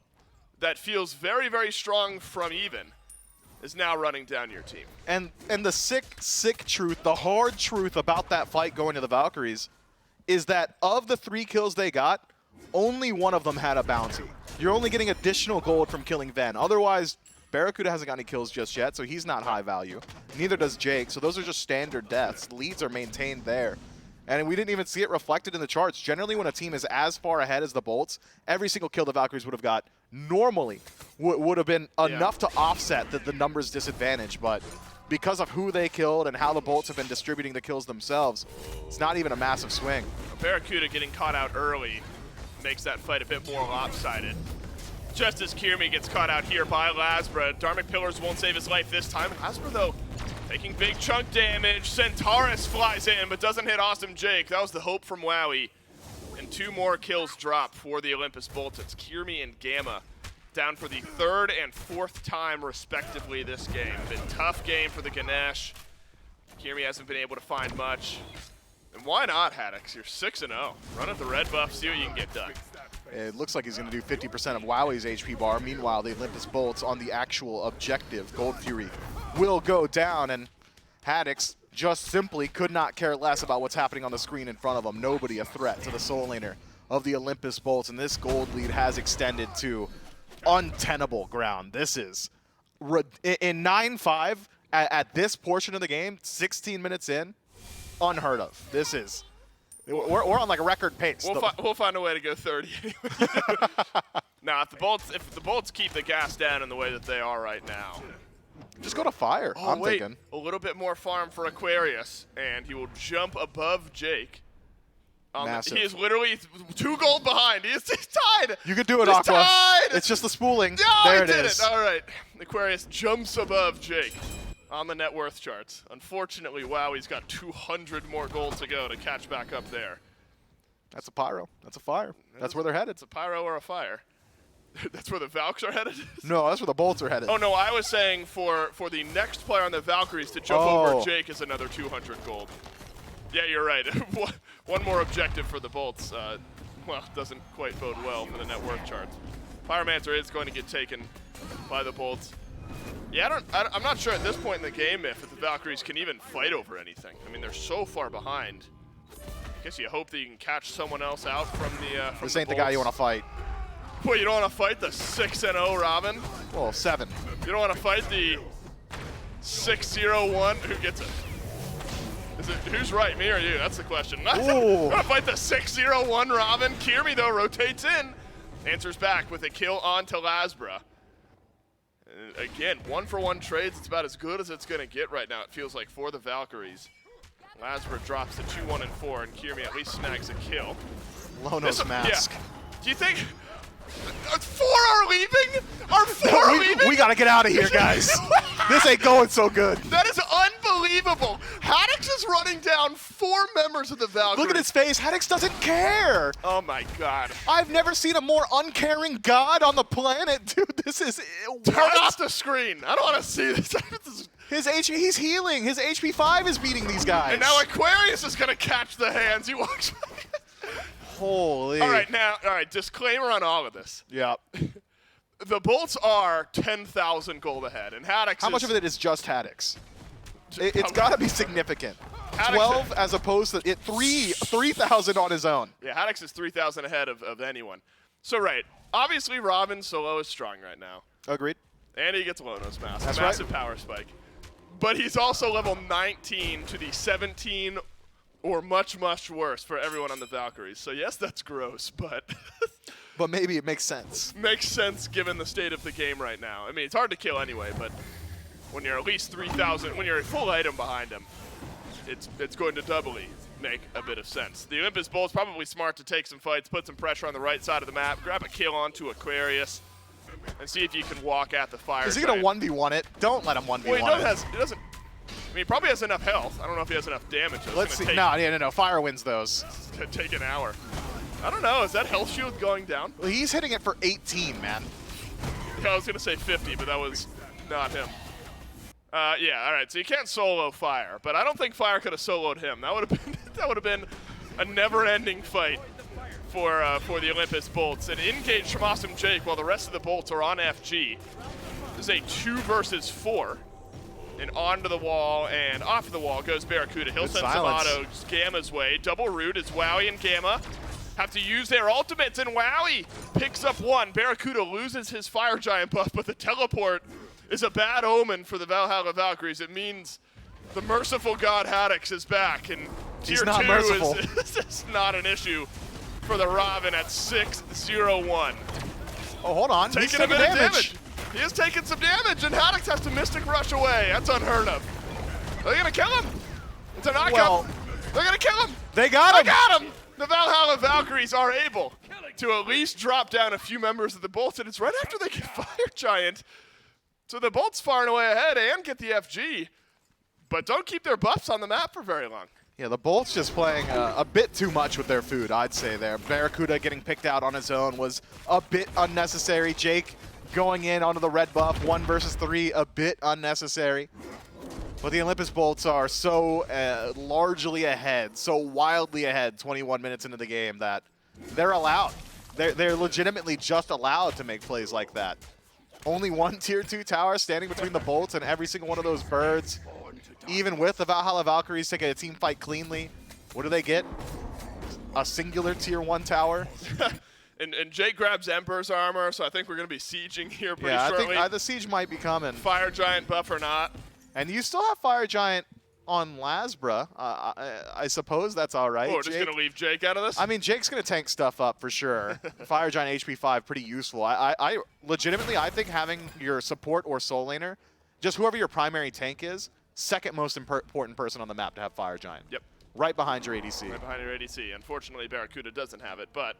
that feels very, very strong from even is now running down your team. And the sick truth, the hard truth about that fight going to the Valkyries is that of the 3 kills they got, only one of them had a bounty. You're only getting additional gold from killing Ven. Otherwise, Barracuda hasn't got any kills just yet, so he's not high value. Neither does Jake, so those are just standard deaths. Leads are maintained there. And we didn't even see it reflected in the charts. Generally, when a team is as far ahead as the Bolts, every single kill the Valkyries would have got normally would have been enough to offset the numbers disadvantage, but because of who they killed and how the Bolts have been distributing the kills themselves, it's not even a massive swing. Barracuda getting caught out early makes that fight a bit more lopsided. Just as Kierme gets caught out here by Lasbra, Dharmic Pillars won't save his life this time. Lasbra, though, taking big chunk damage. Centaurus flies in, but doesn't hit Awesome Jake. That was the hope from Wowie. And 2 more kills drop for the Olympus Bolts. It's Kierme and Gamma down for the 3rd and 4th time, respectively, this game. Been a tough game for the Ganesh. Kierme hasn't been able to find much. And why not, Haddix? You're 6-0. Run at the red buff, see what you can get done. It looks like he's going to do 50% of Wowie's HP bar. Meanwhile, the Olympus Bolts on the actual objective, Gold Fury, will go down, and Haddix just simply could not care less about what's happening on the screen in front of him. Nobody a threat to the solo laner of the Olympus Bolts, and this gold lead has extended to untenable ground. This is, in 9-5, at this portion of the game, 16 minutes in, unheard of. This is... We're on like a record pace. We'll find a way to go 30 anyway. Now, if the Bolts keep the gas down in the way that they are right now. Just go to fire. Oh, I'm wait. thinking. A little bit more farm for Aquarius, and he will jump above Jake. Massive. He is literally 2 gold behind. He's tied. You could do it, He's Aqua. tied. It's just the spooling. No, there he it did is. it. All right. Aquarius jumps above Jake on the net worth charts. Unfortunately, Wowie's got 200 more gold to go to catch back up there. That's a pyro. That's a fire. That's where they're headed. It's a pyro or a fire. That's where the Valks are headed? No, that's where the bolts are headed. Oh, no, I was saying for the next player on the Valkyries to jump over Jake is another 200 gold. Yeah, you're right. One more objective for the Bolts. Well, doesn't quite bode well for the net worth charts. Pyromancer is going to get taken by the Bolts. Yeah, I'm not sure at this point in the game if the Valkyries can even fight over anything. I mean, they're so far behind. I guess you hope that you can catch someone else out from the This ain't the guy you want to fight. Well, you don't want to fight the 6-0 Robin? Well, 7. You don't want to fight the 6-0-1? Who gets it? Who's right, me or you? That's the question. I want to fight the 6-0-1 Robin. Kirmi, though, rotates in. Answers back with a kill on to Lasbra. Again, 1-for-1 trades. It's about as good as it's going to get right now, it feels like, for the Valkyries. Lasbra drops to 2-1 and 4, and Kirmi at least snags a kill. Lono's mask. Yeah. Do you think... 4 are leaving? Are 4 leaving? We got to get out of here, guys. This ain't going so good. That is unbelievable. Haddix is running down 4 members of the Valkyries. Look at his face. Haddix doesn't care. Oh, my God. I've never seen a more uncaring god on the planet. Dude, this is... Turn off the screen. I don't want to see this. His HP, he's healing. His HP 5 is beating these guys. And now Aquarius is going to catch the hands. He walks back. Holy. All right, disclaimer on all of this. Yeah. The Bolts are 10,000 gold ahead, and Haddix How much of it is just Haddix? It's got to be significant. 12 as opposed to 3,000 on his own. Yeah, Haddix is 3,000 ahead of anyone. So, right, obviously Robin solo is strong right now. Agreed. And he gets Lono's mask. That's Massive power spike. But he's also level 19 to the 17 or much, much worse for everyone on the Valkyries. So, yes, that's gross, but... But maybe it makes sense. Makes sense given the state of the game right now. I mean, it's hard to kill anyway, but when you're at least 3,000, when you're a full item behind him, it's going to doubly make a bit of sense. The Olympus Bolt's probably smart to take some fights, put some pressure on the right side of the map, grab a kill onto Aquarius, and see if you can walk at the fire. Is he going to 1v1 it? Don't let him 1v1 well, it. he doesn't. I mean, he probably has enough health. I don't know if he has enough damage. Let's see. No. Fire wins those. It's going to take an hour. I don't know. Is that health shield going down? Well, he's hitting it for 18, man. Yeah, I was going to say 50, but that was not him. Yeah, all right. So you can't solo Fire, but I don't think Fire could have soloed him. That would have been a never-ending fight for the Olympus Bolts. And engaged from Awesome Jake while the rest of the Bolts are on FG. This is a 2 versus 4. And onto the wall and off the wall goes Barracuda. He'll send some autos Gamma's way. Double root as Wowie and Gamma have to use their ultimates, and Wowie picks up 1. Barracuda loses his Fire Giant buff, but the teleport is a bad omen for the Valhalla Valkyries. It means the merciful god Haddix is back, and tier 2 is just not an issue for the Robin at 6-0-1. Oh, hold on. Taking a bit of damage. He is taking some damage, and Haddix has to Mystic Rush away. That's unheard of. Are they going to kill him? It's a knockup. Well, they're going to kill him. They got him. They got him. The Valhalla Valkyries are able to at least drop down a few members of the Bolts, and it's right after they get Fire Giant. So the Bolts far and away ahead and get the FG, but don't keep their buffs on the map for very long. Yeah, the Bolts just playing a bit too much with their food, I'd say there. Barracuda getting picked out on his own was a bit unnecessary. Jake going in onto the red buff, 1 versus 3, a bit unnecessary. But the Olympus Bolts are so largely ahead, so wildly ahead 21 minutes into the game that they're allowed. They're legitimately just allowed to make plays like that. Only 1 tier 2 tower standing between the Bolts and every single one of those birds. Even with the Valhalla Valkyries taking a team fight cleanly, what do they get? A singular tier 1 tower? And Jake grabs Emperor's armor, so I think we're going to be sieging here pretty yeah, shortly. I think the siege might be coming. Fire Giant buff or not. And you still have Fire Giant on Lasbra. I suppose that's all right. Oh, we're just Jake. going to leave Jake out of this? I mean, Jake's going to tank stuff up for sure. Fire Giant HP 5, pretty useful. I legitimately, I think having your support or soul laner, just whoever your primary tank is, second most important person on the map to have Fire Giant. Yep. Right behind your ADC. Right behind your ADC. Unfortunately, Barracuda doesn't have it, but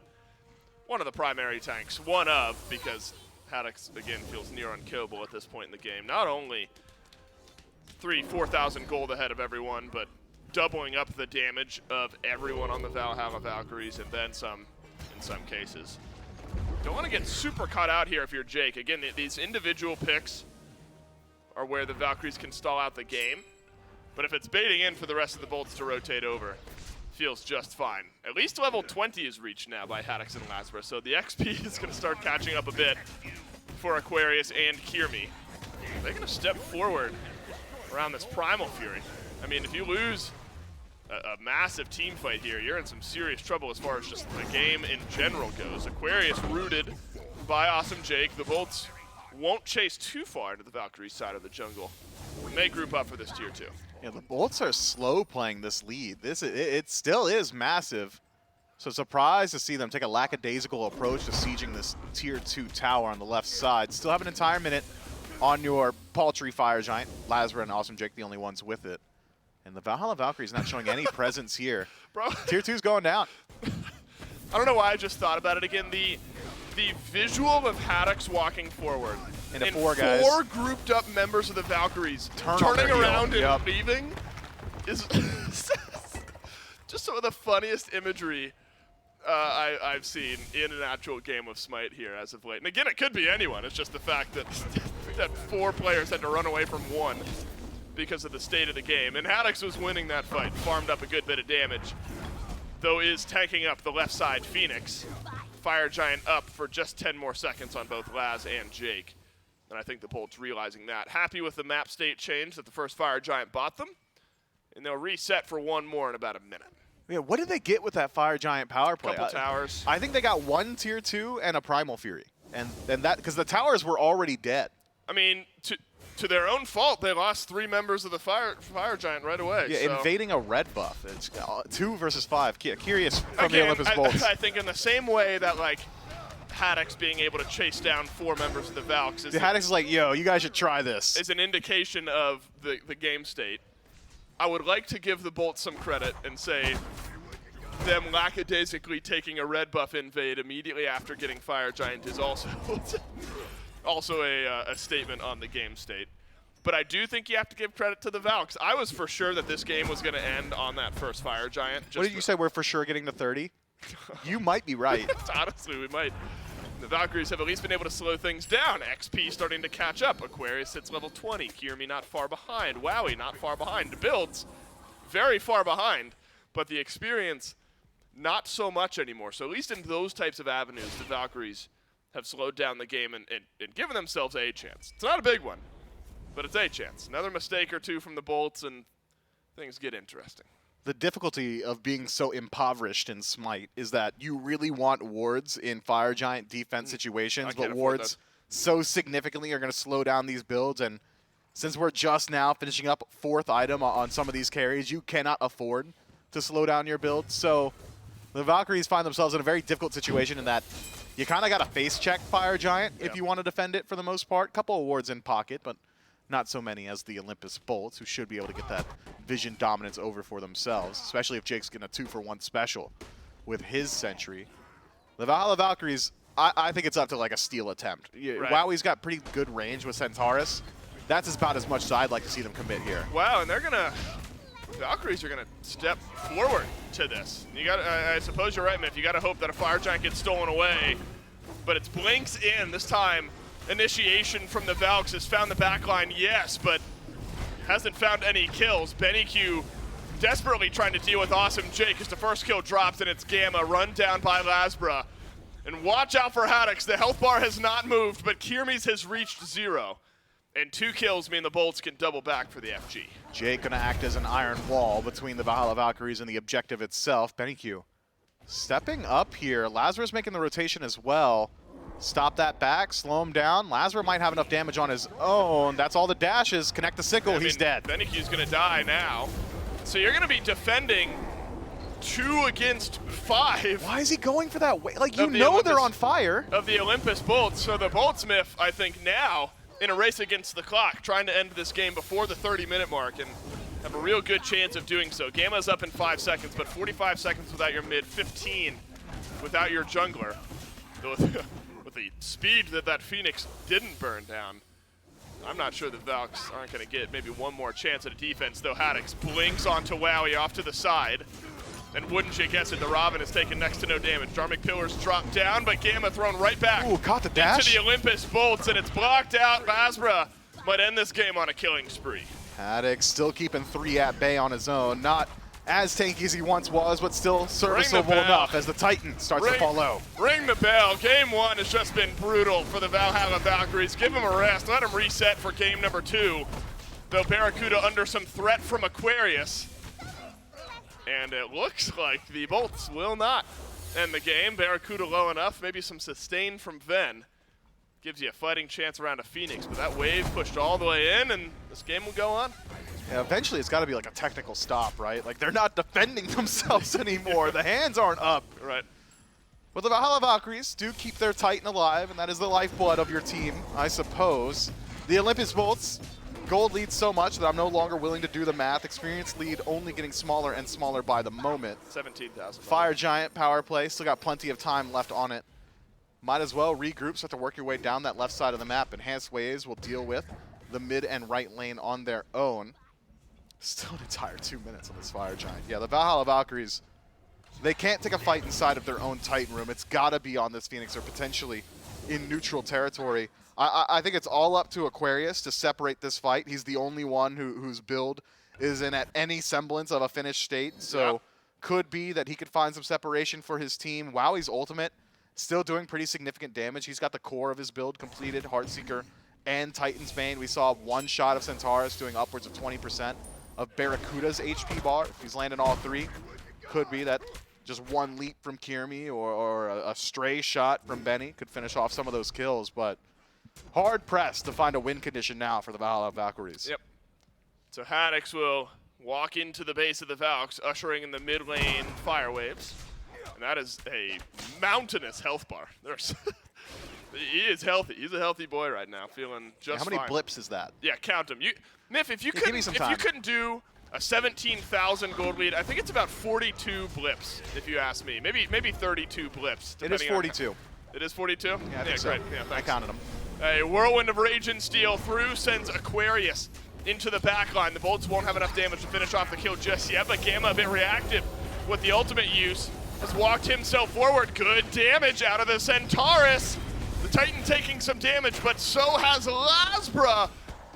one of the primary tanks. One of, because Haddix, again, feels near unkillable at this point in the game. Not only 4,000 gold ahead of everyone, but doubling up the damage of everyone on the Valhalla Valkyries, and then some in some cases. Don't want to get super caught out here if you're Jake. Again, these individual picks are where the Valkyries can stall out the game. But if it's baiting in for the rest of the bolts to rotate over, feels just fine. At least level 20 is reached now by Haddix and Lasbra, so the XP is going to start catching up a bit for Aquarius and Kirmi. They're going to step forward around this Primal Fury. I mean, if you lose a massive team fight here, you're in some serious trouble as far as just the game in general goes. Aquarius rooted by Awesome Jake. The bolts won't chase too far into the Valkyrie side of the jungle. We may group up for this tier 2. Yeah, the Bolts are slow playing this lead. It still is massive. So surprised to see them take a lackadaisical approach to sieging this tier 2 tower on the left side. Still have an entire minute on your paltry Fire Giant. Lasbra and Awesome Jake the only ones with it. And the Valhalla Valkyries not showing any presence here. Bro. Tier 2's going down. I don't know why I just thought about it again. The visual of Haddix walking forward And and four guys. four grouped up members of the Valkyries Turn on turning their heel. around and Yep. leaving is just some of the funniest imagery I've seen in an actual game of Smite here as of late. And again, it could be anyone. It's just the fact that that 4 players had to run away from 1 because of the state of the game. And Haddix was winning that fight, farmed up a good bit of damage, though is tanking up the left side Phoenix. Fire Giant up for just 10 more seconds on both Laz and Jake. And I think the Bolts realizing that. Happy with the map state change that the first Fire Giant bought them. And they'll reset for 1 more in about a minute. Yeah, what did they get with that Fire Giant power play? Couple towers. I think they got 1 tier 2 and a Primal Fury. And that, because the towers were already dead. I mean, to their own fault, they lost 3 members of the Fire Giant right away. Yeah, so. invading a red buff. It's 2 versus 5. Curious from Again, the Olympus Bolts. I think in the same way that, like, Haddix being able to chase down 4 members of the Valks The Haddix is like, yo, you guys should try this. is an indication of the game state. I would like to give the Bolts some credit and say them lackadaisically taking a red buff invade immediately after getting Fire Giant is also a statement on the game state. But I do think you have to give credit to the Valks. I was for sure that this game was going to end on that first Fire Giant. What did you say? We're for sure getting to 30? You might be right. Honestly, we might. The Valkyries have at least been able to slow things down. XP starting to catch up. Aquarius hits level 20. Kirmi not far behind. Wowie not far behind. The builds very far behind. But the experience, not so much anymore. So at least in those types of avenues, the Valkyries have slowed down the game and given themselves a chance. It's not a big one, but it's a chance. Another mistake or 2 from the Bolts, and things get interesting. The difficulty of being so impoverished in Smite is that you really want wards in Fire Giant defense situations, I but can't afford wards so significantly are going to slow down these builds. And since we're just now finishing up 4th item on some of these carries, you cannot afford to slow down your build. So the Valkyries find themselves in a very difficult situation in that you kind of got to face check Fire Giant if you want to defend it for the most part. Couple of wards in pocket, but not so many as the Olympus Bolts, who should be able to get that vision dominance over for themselves, especially if Jake's getting a 2-for-1 special with his Sentry. The Valhalla Valkyries, I think it's up to like a steal attempt. Right. Wowie's got pretty good range with Centaurus. That's about as much as I'd like to see them commit here. Wow, and they're gonna, Valkyries are gonna step forward to this. You got, I suppose you're right, Miff. You got to hope that a Fire Giant gets stolen away, but it's blinks in this time. Initiation from the Valks has found the backline, yes, but hasn't found any kills. BennyQ desperately trying to deal with Awesome Jake as the first kill drops, and it's Gamma run down by Lasbra. And watch out for Haddix. The health bar has not moved, but Kirmi's has reached 0. And 2 kills mean the Bolts can double back for the FG. Jake going to act as an iron wall between the Valhalla Valkyries and the objective itself. BennyQ stepping up here. Lazarus making the rotation as well. Stop that back, slow him down. Lazarus might have enough damage on his own. That's all the dashes. Connect the sickle, he's dead. Benicu's gonna die now. So you're gonna be defending 2 against 5. Why is he going for that way? Like, you Of the know they're Olympus- on fire. Of the Olympus Bolts. So the Boltsmith, I think now, in a race against the clock, trying to end this game before the 30-minute mark and have a real good chance of doing so. Gamma's up in 5 seconds, but 45 seconds without your mid, 15 without your jungler. With the speed that Phoenix didn't burn down, I'm not sure the Valks aren't going to get maybe one more chance at a defense, though Haddix blinks onto Wowie off to the side. And wouldn't you guess it, the Robin has taken next to no damage. Dharmic Pillars dropped down, but Gamma thrown right back Ooh, caught the dash. into the Olympus Bolts, and it's blocked out. Basra might end this game on a killing spree. Haddix still keeping 3 at bay on his own. Not as tanky as he once was, but still serviceable bell. enough as the Titan starts to fall low. Ring the bell. Game 1 has just been brutal for the Valhalla Valkyries. Give them a rest. Let them reset for game number 2. Though Barracuda under some threat from Aquarius. And it looks like the Bolts will not end the game. Barracuda low enough. Maybe some sustain from Ven. Gives you a fighting chance around a Phoenix. But that wave pushed all the way in, and this game will go on. Yeah, eventually it's got to be like a technical stop, right? Like, they're not defending themselves anymore. The hands aren't up. Right. But the Valhalla Valkyries do keep their Titan alive, and that is the lifeblood of your team, I suppose. The Olympus Bolts, gold leads so much that I'm no longer willing to do the math. Experience lead only getting smaller and smaller by the moment. 17,000. Fire Giant power play, still got plenty of time left on it. Might as well regroup, start to work your way down that left side of the map. Enhanced waves will deal with the mid and right lane on their own. Still an entire 2 minutes on this Fire Giant. Yeah, the Valhalla Valkyries, they can't take a fight inside of their own Titan room. It's got to be on this Phoenix or potentially in neutral territory. I think it's all up to Aquarius to separate this fight. He's the only one whose build is in at any semblance of a finished state. So could be that he could find some separation for his team. Wowie's ultimate still doing pretty significant damage. He's got the core of his build completed, Heartseeker and Titan's Bane. We saw one shot of Centaurus doing upwards of 20% of Barracuda's HP bar. If he's landing all 3, could be that just one leap from Kiermi or a stray shot from Benny could finish off some of those kills, but hard pressed to find a win condition now for the Valhalla Valkyries. Yep. So Haddix will walk into the base of the Valks, ushering in the mid lane fire waves. And that is a mountainous health bar. There's he is healthy. He's a healthy boy right now, feeling just How many fine. blips is that? Yeah, count them. Miff, if you give me some time. couldn't do a 17,000 gold lead, I think it's about 42 blips, if you ask me. Maybe 32 blips. It is 42. It is 42? Yeah, I think so. Great. Yeah, I thanks. counted them. A whirlwind of rage and steel through sends Aquarius into the backline. The Bolts won't have enough damage to finish off the kill just yet, but Gamma a bit reactive with the ultimate use. Has walked himself forward. Good damage out of the Centaurus. The Titan taking some damage, but so has Lasbra.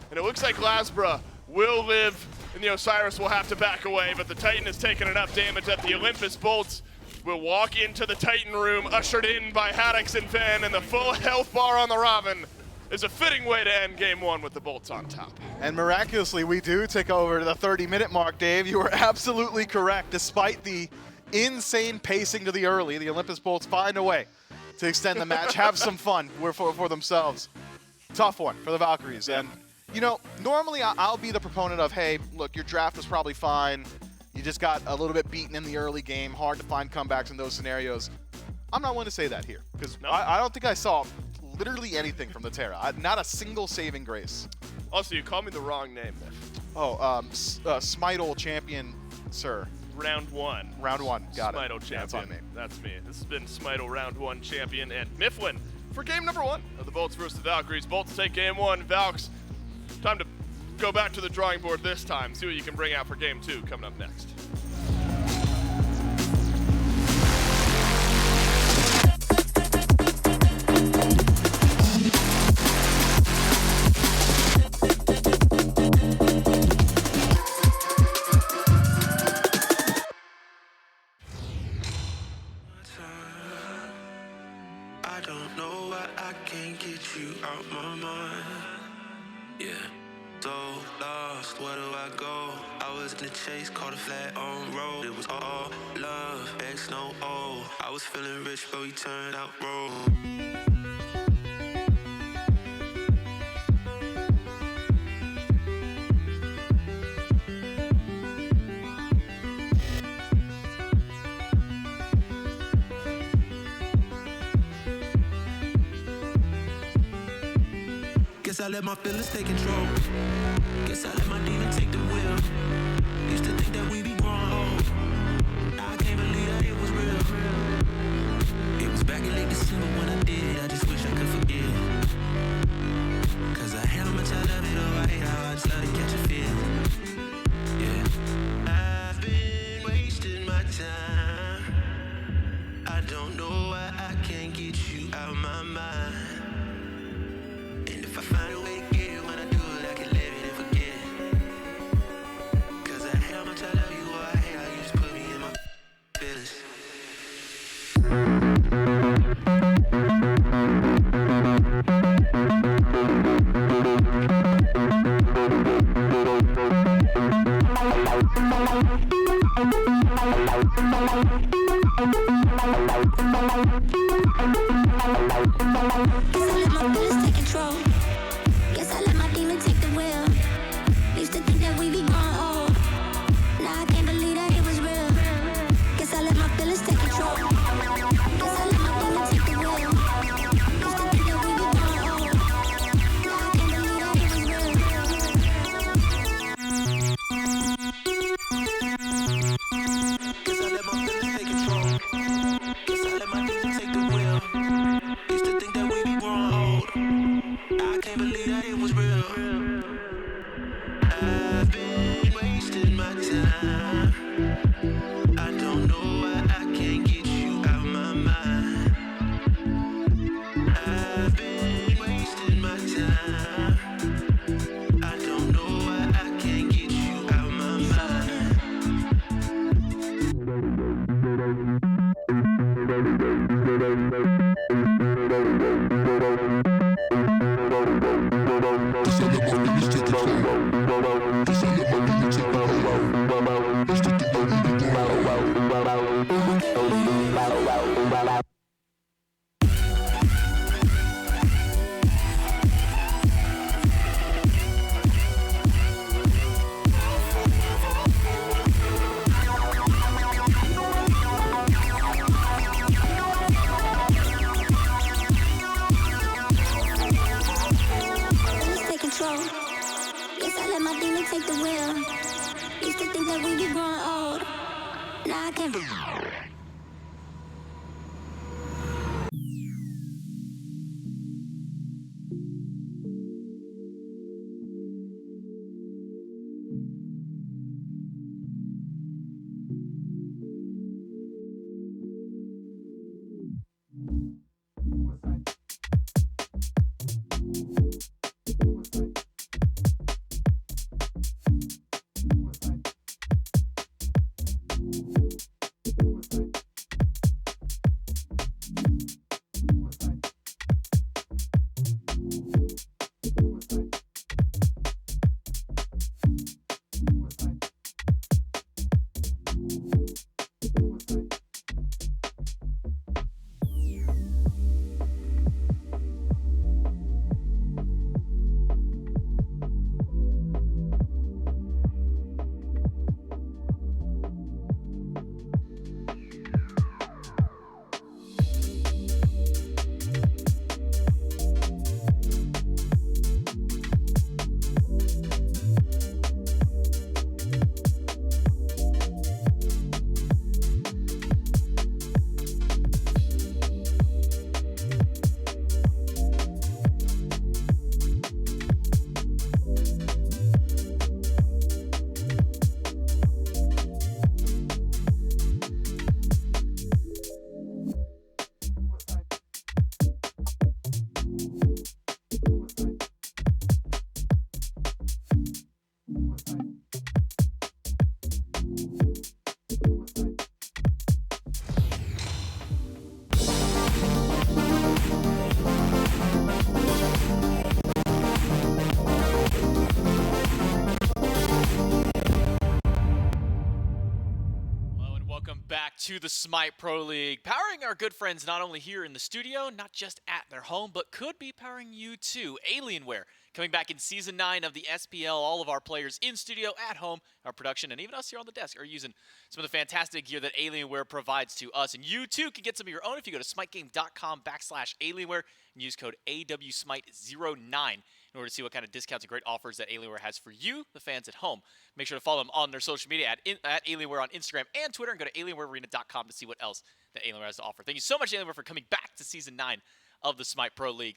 And it looks like Lasbra will live, and the Osiris will have to back away, but the Titan has taken enough damage that the Olympus Bolts will walk into the Titan room, ushered in by Haddix and Ven, and the full health bar on the Robin is a fitting way to end game 1 with the Bolts on top. And miraculously, we do take over to the 30-minute mark, Dave. You were absolutely correct. Despite the insane pacing to the early, the Olympus Bolts find a way to extend the match, have some fun for themselves. Tough one for the Valkyries. And, you know, normally I'll be the proponent of, hey, look, your draft was probably fine. You just got a little bit beaten in the early game. Hard to find comebacks in those scenarios. I'm not willing to say that here because I don't think I saw literally anything from the Terra. Not a single saving grace. Also, you called me the wrong name, Miff. Oh, Smite champion, sir. Round 1. Round 1, got Smite it. champion. That's on me. That's me. This has been Smite round 1 champion and Mifflin for game number 1 of the Bolts versus the Valkyries. Bolts take game 1. Valks, time to go back to the drawing board this time. See what you can bring out for game 2 coming up next. I don't know why I can't get you out my mind. Yeah, so lost, where do I go? I was in the chase, caught a flat on road. It was all love, X no O. I was feeling rich, but we turned out broke. Guess I let my feelings take control. Guess I let my demon take the wheel. Used to think that we be growing old. Now I can't believe that it was real. It was back in late December when I did it. I just wish I could forgive. Cause I hate how much I love it, oh I hate how I just love to catch a feel. Yeah. I've been wasting my time. I don't know why I can't get you out of my mind. And if I find a way to get it, when I do it, I can live it and forget. Cause I hate how much I love you, or I hate how you just put me in my feelings. Guess I let my feelings take control. Guess I let my demon take the wheel. Used to think that we be growing old. Now I can't believe that it was real. Guess I let my feelings take control. Guess I let my demon take the wheel. Used to think that we be growing old. Now I can't believe that it was real. Guess I let my feelings take control. Guess I let my demon take the wheel. Used to think that we be growing old. Now I can't believe that it was real. I've been wasting my time. I don't know why I can't get you out of my mind. I've been wasting my time. I don't know why I can't get you out of my mind. Feelings take control. Guess I let my demon take the wheel. Used to think that we be growing old. Now I can't believe. To the Smite Pro League, powering powering our good friends not only here in the studio, not just at their home, but could be powering you too. Alienware, coming back in Season 9 of the SPL. All of our players in studio, at home, our production, and even us here on the desk are using some of the fantastic gear that Alienware provides to us. And you too can get some of your own if you go to smitegame.com/Alienware and use code AWSmite09 in order to see what kind of discounts and great offers that Alienware has for you, the fans at home. Make sure to follow them on their social media at Alienware on Instagram and Twitter, and go to AlienwareArena.com to see what else that Alienware has to offer. Thank you so much, Alienware, for coming back to Season 9 of the Smite Pro League.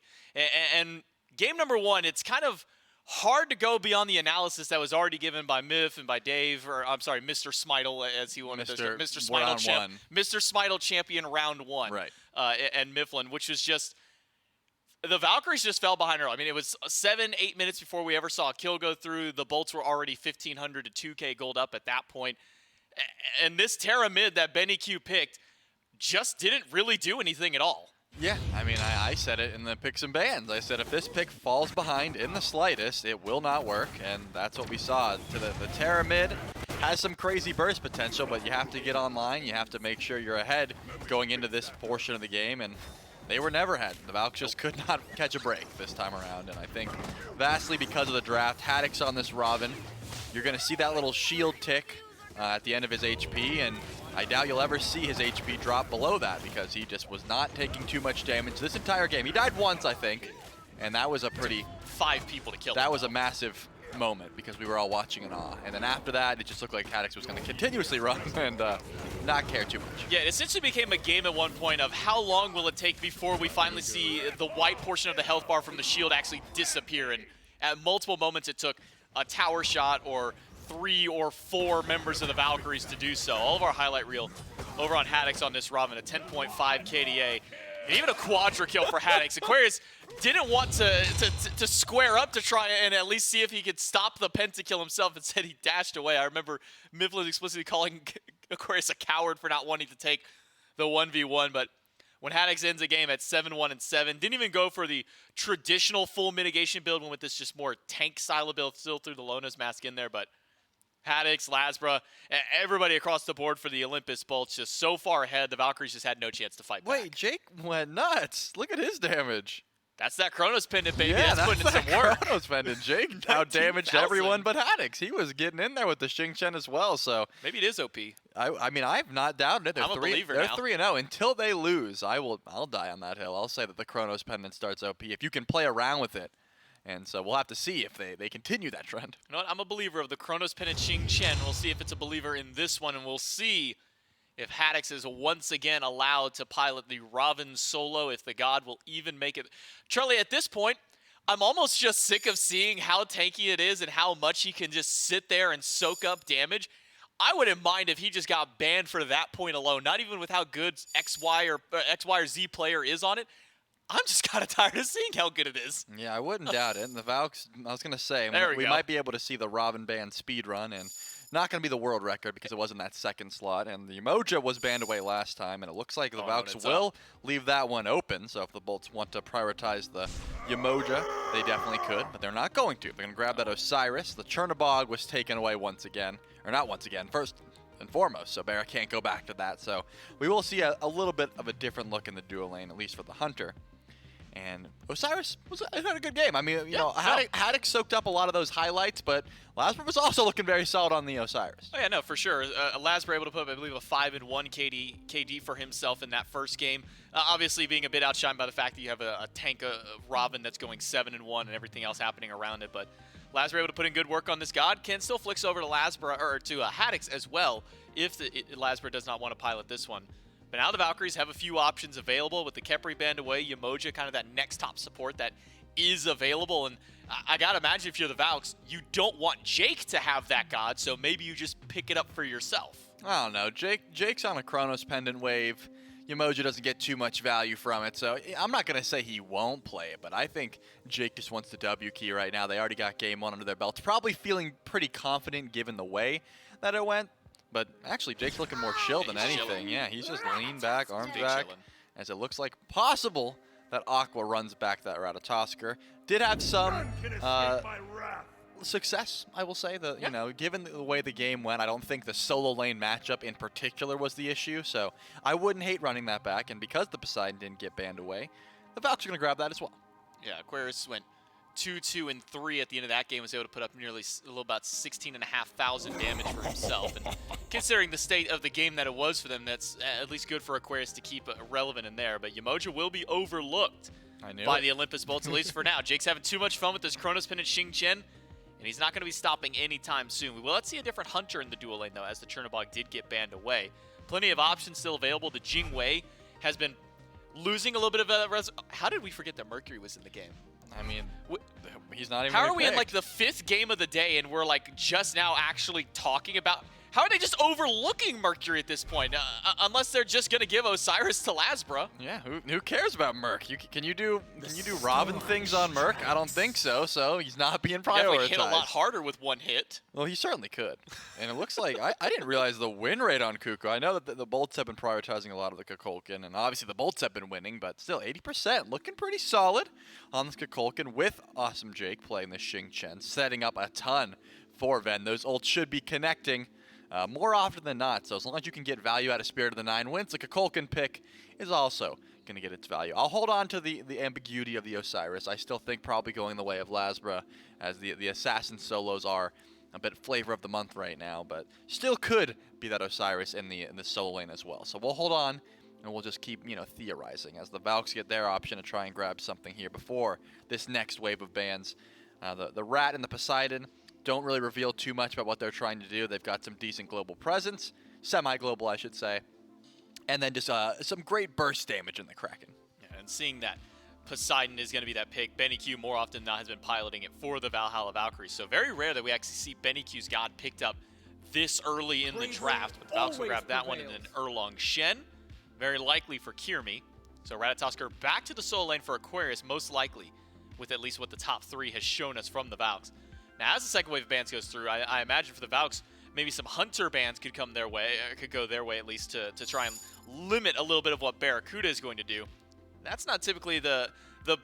And game number 1, it's kind of hard to go beyond the analysis that was already given by Miff and by Dave, or I'm sorry, Mr. Smitel, as he wanted to say. Mr. Smitel champion round 1. Right. And Mifflin, which was just... The Valkyries just fell behind early. I mean, it was 7-8 minutes before we ever saw a kill go through. The bolts were already 1,500 to 2K gold up at that point. And this Terra mid that Benny Q picked just didn't really do anything at all. Yeah, I mean, I said it in the picks and bans. I said if this pick falls behind in the slightest, it will not work, and that's what we saw. The Terra mid has some crazy burst potential, but you have to get online. You have to make sure you're ahead going into this portion of the game, and they were never ahead. The Valks just could not catch a break this time around, and I think vastly because of the draft, Haddix on this Robin, you're going to see that little shield tick at the end of his HP, and I doubt you'll ever see his HP drop below that because he just was not taking too much damage this entire game. He died once, I think, and that was a pretty... 5 people to kill him. That was a massive moment because we were all watching in awe. And then after that, it just looked like Haddix was going to continuously run and not care too much. Yeah, it essentially became a game at one point of how long will it take before we finally see the white portion of the health bar from the shield actually disappear. And at multiple moments, it took a tower shot or 3 or 4 members of the Valkyries to do so. All of our highlight reel over on Haddix on this Robin, a 10.5 KDA. And even a quadra kill for Haddix. Aquarius didn't want to square up to try and at least see if he could stop the pentakill himself. Instead, he dashed away. I remember Mifflin explicitly calling Aquarius a coward for not wanting to take the 1v1. But when Haddix ends a game at 7-1 and 7, didn't even go for the traditional full mitigation build, went with this just more tank style build, still threw the Lona's mask in there. But Haddix, Lasbra, everybody across the board for the Olympus bolts just so far ahead, the Valkyries just had no chance to fight back. Wait, Jake went nuts. Look at his damage. That's that Chronos pendant, baby. Yeah, that's putting in some work. Chronos pendant. Jake now damaged everyone but Haddix. He was getting in there with the Xingqian as well, so... Maybe it is OP. I mean, I've not doubted it. They're I'm a believer They're now. 3-0. Until they lose, I'll die on that hill. I'll say that the Chronos pendant starts OP if you can play around with it. And so we'll have to see if they continue that trend. You know what? I'm a believer of the Chronos pendant Xingqian. We'll see if it's a believer in this one, and we'll see if Haddix is once again allowed to pilot the Robin solo, if the god will even make it. Charlie, at this point, I'm almost just sick of seeing how tanky it is and how much he can just sit there and soak up damage. I wouldn't mind if he just got banned for that point alone, not even with how good X, Y, or Z player is on it. I'm just kind of tired of seeing how good it is. Yeah, I wouldn't doubt it. And the Valks, I was going to say, we might be able to see the Robin ban speed run, and not going to be the world record because it wasn't that second slot. And the Emoja was banned away last time, and it looks like the Valks will leave that one open. So if the Bolts want to prioritize the Emoja, they definitely could, but they're not going to. They're going to grab that Osiris. The Chernobog was taken away once again, or not once again, first and foremost, so Barra can't go back to that. So we will see a little bit of a different look in the duo lane, at least for the Hunter. And Osiris had a good game. I mean, you know, Haddix soaked up a lot of those highlights, but Lasbra was also looking very solid on the Osiris. Oh, yeah, no, for sure. Lasbra able to put up, I believe, a 5-1 KD for himself in that first game. Obviously being a bit outshined by the fact that you have a tank Robin that's going 7-1 and everything else happening around it. But Lasbra able to put in good work on this god. Ken still flicks over to Lasbra, or to Haddix as well, if Lasbra does not want to pilot this one. But now the Valkyries have a few options available with the Khepri banned away, Yemoja, kind of that next top support that is available. And I got to imagine if you're the Valks, you don't want Jake to have that god, so maybe you just pick it up for yourself. I don't know. Jake's on a Chronos pendant wave. Yemoja doesn't get too much value from it, so I'm not going to say he won't play it, but I think Jake just wants the W key right now. They already got game 1 under their belts. Probably feeling pretty confident given the way that it went. But actually, Jake's looking more chill than anything. Chilling. Yeah, he's just leaned back, arms Big back, chilling. as it looks like possible that Aqua runs back that Ratatosker. Did have some success, I will say. You know, given the way the game went, I don't think the solo lane matchup in particular was the issue. So I wouldn't hate running that back. And because the Poseidon didn't get banned away, the Valks are going to grab that as well. Yeah, Aquarius went 2, 2, and 3 at the end of that game, was able to put up nearly a little about 16,500 damage for himself. And considering the state of the game that it was for them, that's at least good for Aquarius to keep relevant in there. But Yamoja will be overlooked by the Olympus Bolts, at least for now. Jake's having too much fun with this Chronos Pin and Xing Chen, and he's not going to be stopping anytime soon. We will see a different Hunter in the dual lane, though, as the Chernobog did get banned away. Plenty of options still available. The Jing Wei has been losing a little bit of a how did we forget that Mercury was in the game? I mean, he's not even. How are we in like the 5th game of the day and we're like just now actually talking about? How are they just overlooking Mercury at this point? Unless they're just gonna give Osiris to Lasbra. Yeah, who cares about Merc? Can you do Robin things on Merc? I don't think so. So he's not being prioritized. Definitely hit a lot harder with one hit. Well, he certainly could. And it looks like I didn't realize the win rate on Kuko. I know that the Bolts have been prioritizing a lot of the Kukulkan, and obviously the Bolts have been winning, but still 80%, looking pretty solid on this Kukulkan with Awesome Jake playing the Xing Chen, setting up a ton for Ven. Those ults should be connecting more often than not. So as long as you can get value out of Spirit of the Nine Winds, the Kukulkan pick is also going to get its value. I'll hold on to the ambiguity of the Osiris. I still think probably going the way of Lasbra, as the Assassin solos are a bit flavor of the month right now, but still could be that Osiris in the solo lane as well. So we'll hold on, and we'll just keep, theorizing as the Valks get their option to try and grab something here before this next wave of bans. The Rat and the Poseidon don't really reveal too much about what they're trying to do. They've got some decent global presence, semi-global, I should say, and then just some great burst damage in the Kraken. Yeah, and seeing that Poseidon is going to be that pick, Benny Q more often than not has been piloting it for the Valhalla Valkyries. So very rare that we actually see Benny Q's God picked up this early in the draft. But the Valks will grab that one, and then Erlong Shen, very likely for Kirmi. So Ratatoskr back to the solo lane for Aquarius, most likely, with at least what the top 3 has shown us from the Valks. Now, as the second wave of bans goes through, I imagine for the Valks, maybe some Hunter bans could come their way, could go their way at least to try and limit a little bit of what Barracuda is going to do. That's not typically the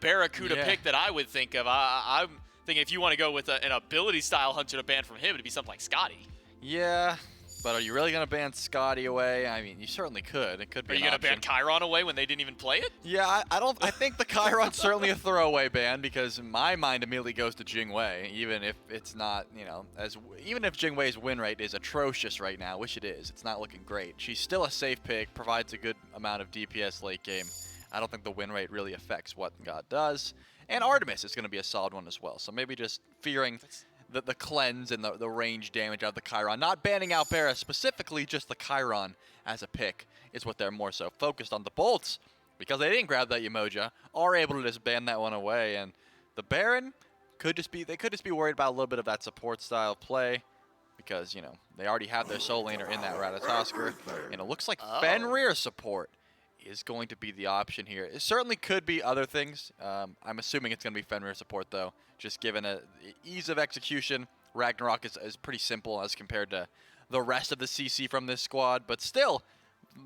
Barracuda pick that I would think of. I'm thinking if you want to go with an ability-style Hunter to ban from him, it'd be something like Scotty. Yeah, but are you really going to ban Scotty away? I mean, you certainly could. It could be. Are you going to ban Chiron away when they didn't even play it? Yeah, I think the Chiron's certainly a throwaway ban, because my mind immediately goes to Jing Wei, even if it's not, even if Jing Wei's win rate is atrocious right now, which it is. It's not looking great. She's still a safe pick, provides a good amount of DPS late game. I don't think the win rate really affects what God does. And Artemis is going to be a solid one as well. So maybe just fearing the cleanse and the range damage of the Chiron. Not banning out Barra, specifically just the Chiron as a pick is what they're more so focused on. The Bolts, because they didn't grab that Yamoja, are able to just ban that one away. And the Baron could just be worried about a little bit of that support style play, because, they already have their soul laner in that Ratatoskr. And it looks like Fenrir support is going to be the option here. It certainly could be other things. I'm assuming it's going to be Fenrir support, though, just given the ease of execution. Ragnarok is pretty simple as compared to the rest of the CC from this squad, but still,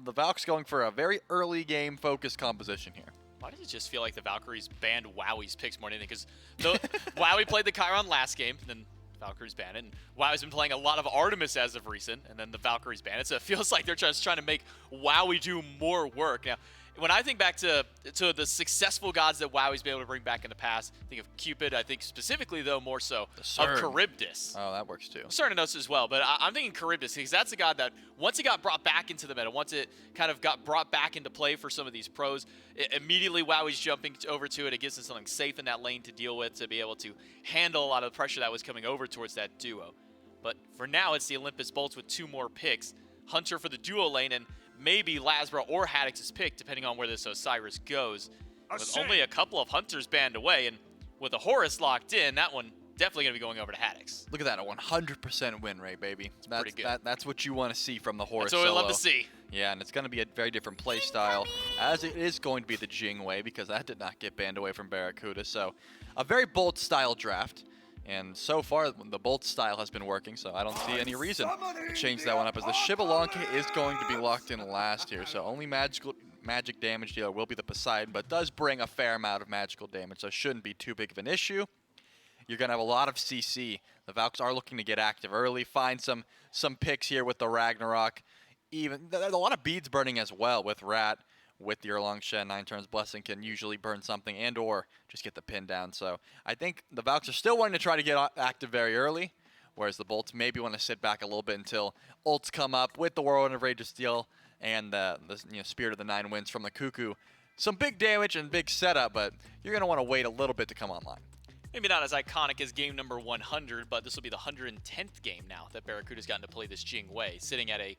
the Valks going for a very early game focused composition here. Why does it just feel like the Valkyries banned Wowie's picks more than anything? Because Wowie played the Chiron last game, and then Valkyries banned it, and Wowie's been playing a lot of Artemis as of recent, and then the Valkyries banned it. So it feels like they're just trying to make Wowie do more work. Now, when I think back to the successful gods that Wowie's been able to bring back in the past, I think of Cupid. I think specifically, though, more so of Charybdis. Oh, that works too. Cernos as well, but I'm thinking Charybdis, because that's a god that once it got brought back into the meta, once it kind of got brought back into play for some of these pros, immediately Wowie's jumping over to it. It gives them something safe in that lane to deal with, to be able to handle a lot of the pressure that was coming over towards that duo. But for now, it's the Olympus Bolts with 2 more picks. Hunter for the duo lane, and maybe Lasbra or Haddix's pick, depending on where this Osiris goes. With only a couple of Hunters banned away, and with a Horus locked in, that one definitely going to be going over to Haddix. Look at that, a 100% win rate, baby. That's pretty good. That's what you want to see from the Horus That's what solo. we love to see. Yeah, and it's going to be a very different play style, as it is going to be the Jing Wei, because that did not get banned away from Barracuda. So a very Bolt style draft. And so far, the Bolt style has been working, so I don't see any reason to change that one up, as the Shibalanka is going to be locked in last here. So only magic damage dealer will be the Poseidon, but does bring a fair amount of magical damage, so shouldn't be too big of an issue. you're going to have a lot of CC. The Valks are looking to get active early, find some picks here with the Ragnarok. Even there's a lot of beads burning as well with Rat, with the Erlang Shen. 9 turns Blessing can usually burn something and or just get the pin down. So I think the Valks are still wanting to try to get active very early, whereas the Bolts maybe want to sit back a little bit until ults come up with the Whirlwind of Rage of Steel and the Spirit of the 9 Winds from the Cuckoo. Some big damage and big setup, but you're going to want to wait a little bit to come online. Maybe not as iconic as game number 100, but this will be the 110th game now that Barracuda's gotten to play this Jing Wei, sitting at a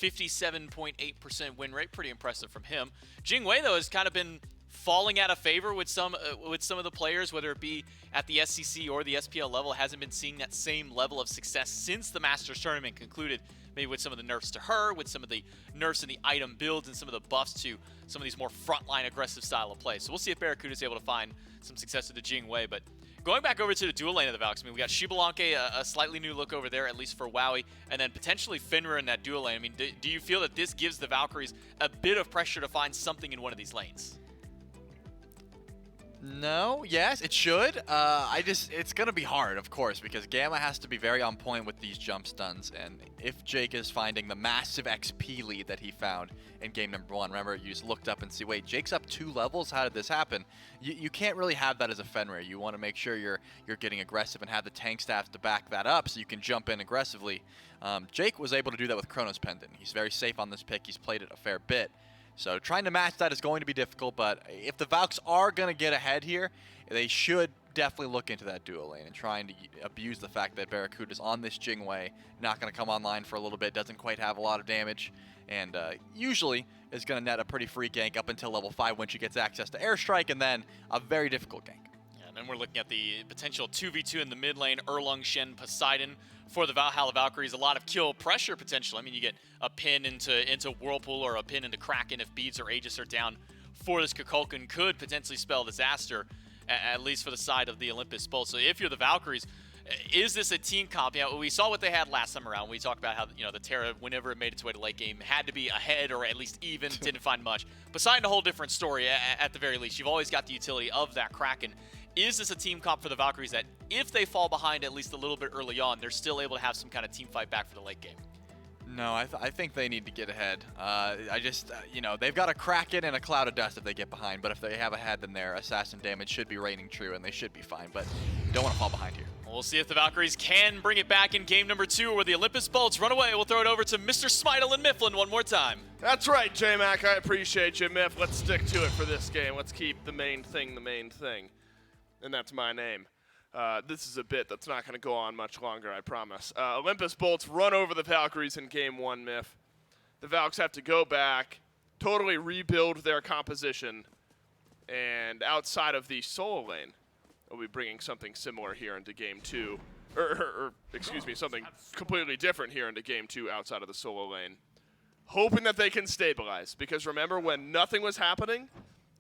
57.8% win rate. Pretty impressive from him. Jing Wei, though, has kind of been falling out of favor with some of the players, whether it be at the SCC or the SPL level. Hasn't been seeing that same level of success since the Masters tournament concluded. Maybe with some of the nerfs to her, with some of the nerfs in the item builds, and some of the buffs to some of these more frontline aggressive style of play. So we'll see if Barracuda's able to find some success with the Jing Wei. But going back over to the dual lane of the Valks, I mean, we got Shibalanke, a slightly new look over there, at least for Wowie, and then potentially Fenrir in that dual lane. I mean, do you feel that this gives the Valkyries a bit of pressure to find something in one of these lanes? No, yes, it should. It's going to be hard, of course, because Gamma has to be very on point with these jump stuns. And if Jake is finding the massive XP lead that he found in game number 1, remember, you just looked up and see, wait, Jake's up 2 levels? How did this happen? You can't really have that as a Fenrir. You want to make sure you're getting aggressive and have the tank staffs to back that up so you can jump in aggressively. Jake was able to do that with Chronos Pendant. He's very safe on this pick. He's played it a fair bit. So trying to match that is going to be difficult, but if the Valks are going to get ahead here, they should definitely look into that dual lane and trying to abuse the fact that Barracuda's on this Jing Wei, not going to come online for a little bit, doesn't quite have a lot of damage, and usually is going to net a pretty free gank up until level 5 when she gets access to Airstrike, and then a very difficult gank. And then we're looking at the potential 2v2 in the mid lane, Erlang Shen Poseidon for the Valhalla Valkyries. A lot of kill pressure potential. I mean, you get a pin into Whirlpool or a pin into Kraken if Beads or Aegis are down for this Kukulkan. Could potentially spell disaster, at least for the side of the Olympus Bolt. So if you're the Valkyries, is this a team comp? You know, we saw what they had last time around. We talked about how, the Terra, whenever it made its way to late game, had to be ahead or at least even, didn't find much. Poseidon, a whole different story at the very least. You've always got the utility of that Kraken. Is this a team comp for the Valkyries that if they fall behind at least a little bit early on, they're still able to have some kind of team fight back for the late game? No, I think they need to get ahead. They've got a Kraken and a Cloud of Dust if they get behind, but if they have ahead, then their assassin damage should be reigning true, and they should be fine, but don't want to fall behind here. We'll see if the Valkyries can bring it back in game number 2, where the Olympus Bolts run away. We'll throw it over to Mr. Smidel and Mifflin one more time. That's right, J-Mac. I appreciate you, Miff. Let's stick to it for this game. Let's keep the main thing the main thing. And that's my name. This is a bit that's not going to go on much longer, I promise. Olympus Bolts run over the Valkyries in game 1, Miff. The Valks have to go back, totally rebuild their composition, and outside of the solo lane, we'll be bringing something similar here into game 2. Something completely different here into game 2 outside of the solo lane. Hoping that they can stabilize, because remember when nothing was happening,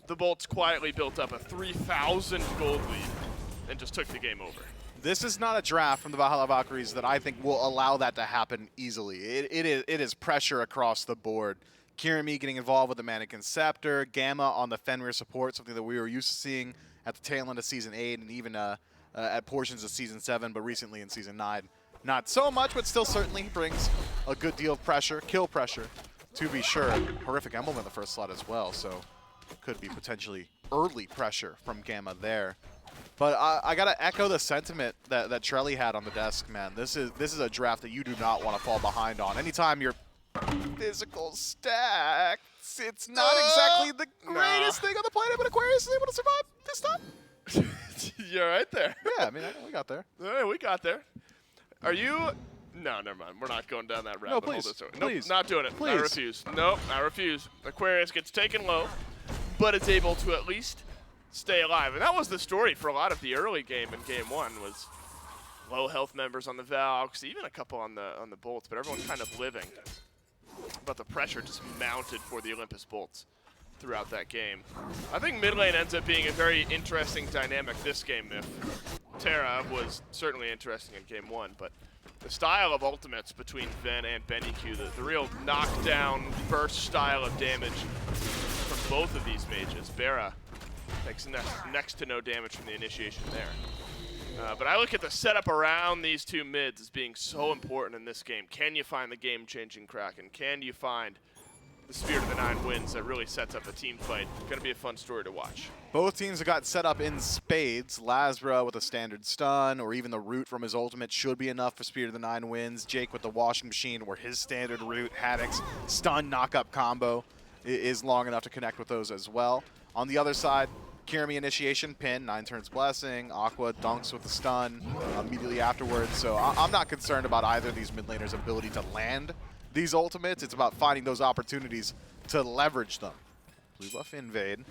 the Bolts quietly built up a 3,000 gold lead and just took the game over. This is not a draft from the Valhalla Valkyries that I think will allow that to happen easily. It is pressure across the board. Kirimi getting involved with the Mannequin Scepter, Gamma on the Fenrir support, something that we were used to seeing at the tail end of Season 8 and even at portions of Season 7, but recently in Season 9. Not so much, but still certainly brings a good deal of pressure, kill pressure, to be sure. Horrific Emblem in the first slot as well, so could be potentially early pressure from Gamma there. But I gotta echo the sentiment that Trelly had on the desk, man. This is a draft that you do not want to fall behind on. Anytime you're physical stacked, it's not exactly the greatest thing on the planet, but Aquarius is able to survive this time. You're right there. Yeah, I mean, we got there. All right, we got there. Are you? No, never mind. We're not going down that rabbit hole. Nope, not doing it. Please. I refuse. Nope, I refuse. Aquarius gets taken low, but it's able to at least stay alive. And that was the story for a lot of the early game in game 1 was low health members on the Valks, even a couple on the Bolts, but everyone kind of living. But the pressure just mounted for the Olympus Bolts throughout that game. I think mid lane ends up being a very interesting dynamic this game. If Terra was certainly interesting in game 1, but the style of ultimates between Ven and BennyQ, the real knockdown burst style of damage from both of these mages. Vera takes next to no damage from the initiation there. But I look at the setup around these two mids as being so important in this game. Can you find the game-changing Kraken? Can you find the Spirit of the Nine wins that really sets up a team fight? Going to be a fun story to watch. Both teams have got set up in spades. Lazra with a standard stun, or even the root from his ultimate should be enough for Spirit of the Nine wins. Jake with the washing machine, where his standard root, Haddock's stun knock-up combo is long enough to connect with those as well. On the other side, Kirimi initiation, pin, 9 turns blessing. Aqua dunks with the stun immediately afterwards. So I'm not concerned about either of these mid laners' ability to land these ultimates. It's about finding those opportunities to leverage them. Blue buff invade.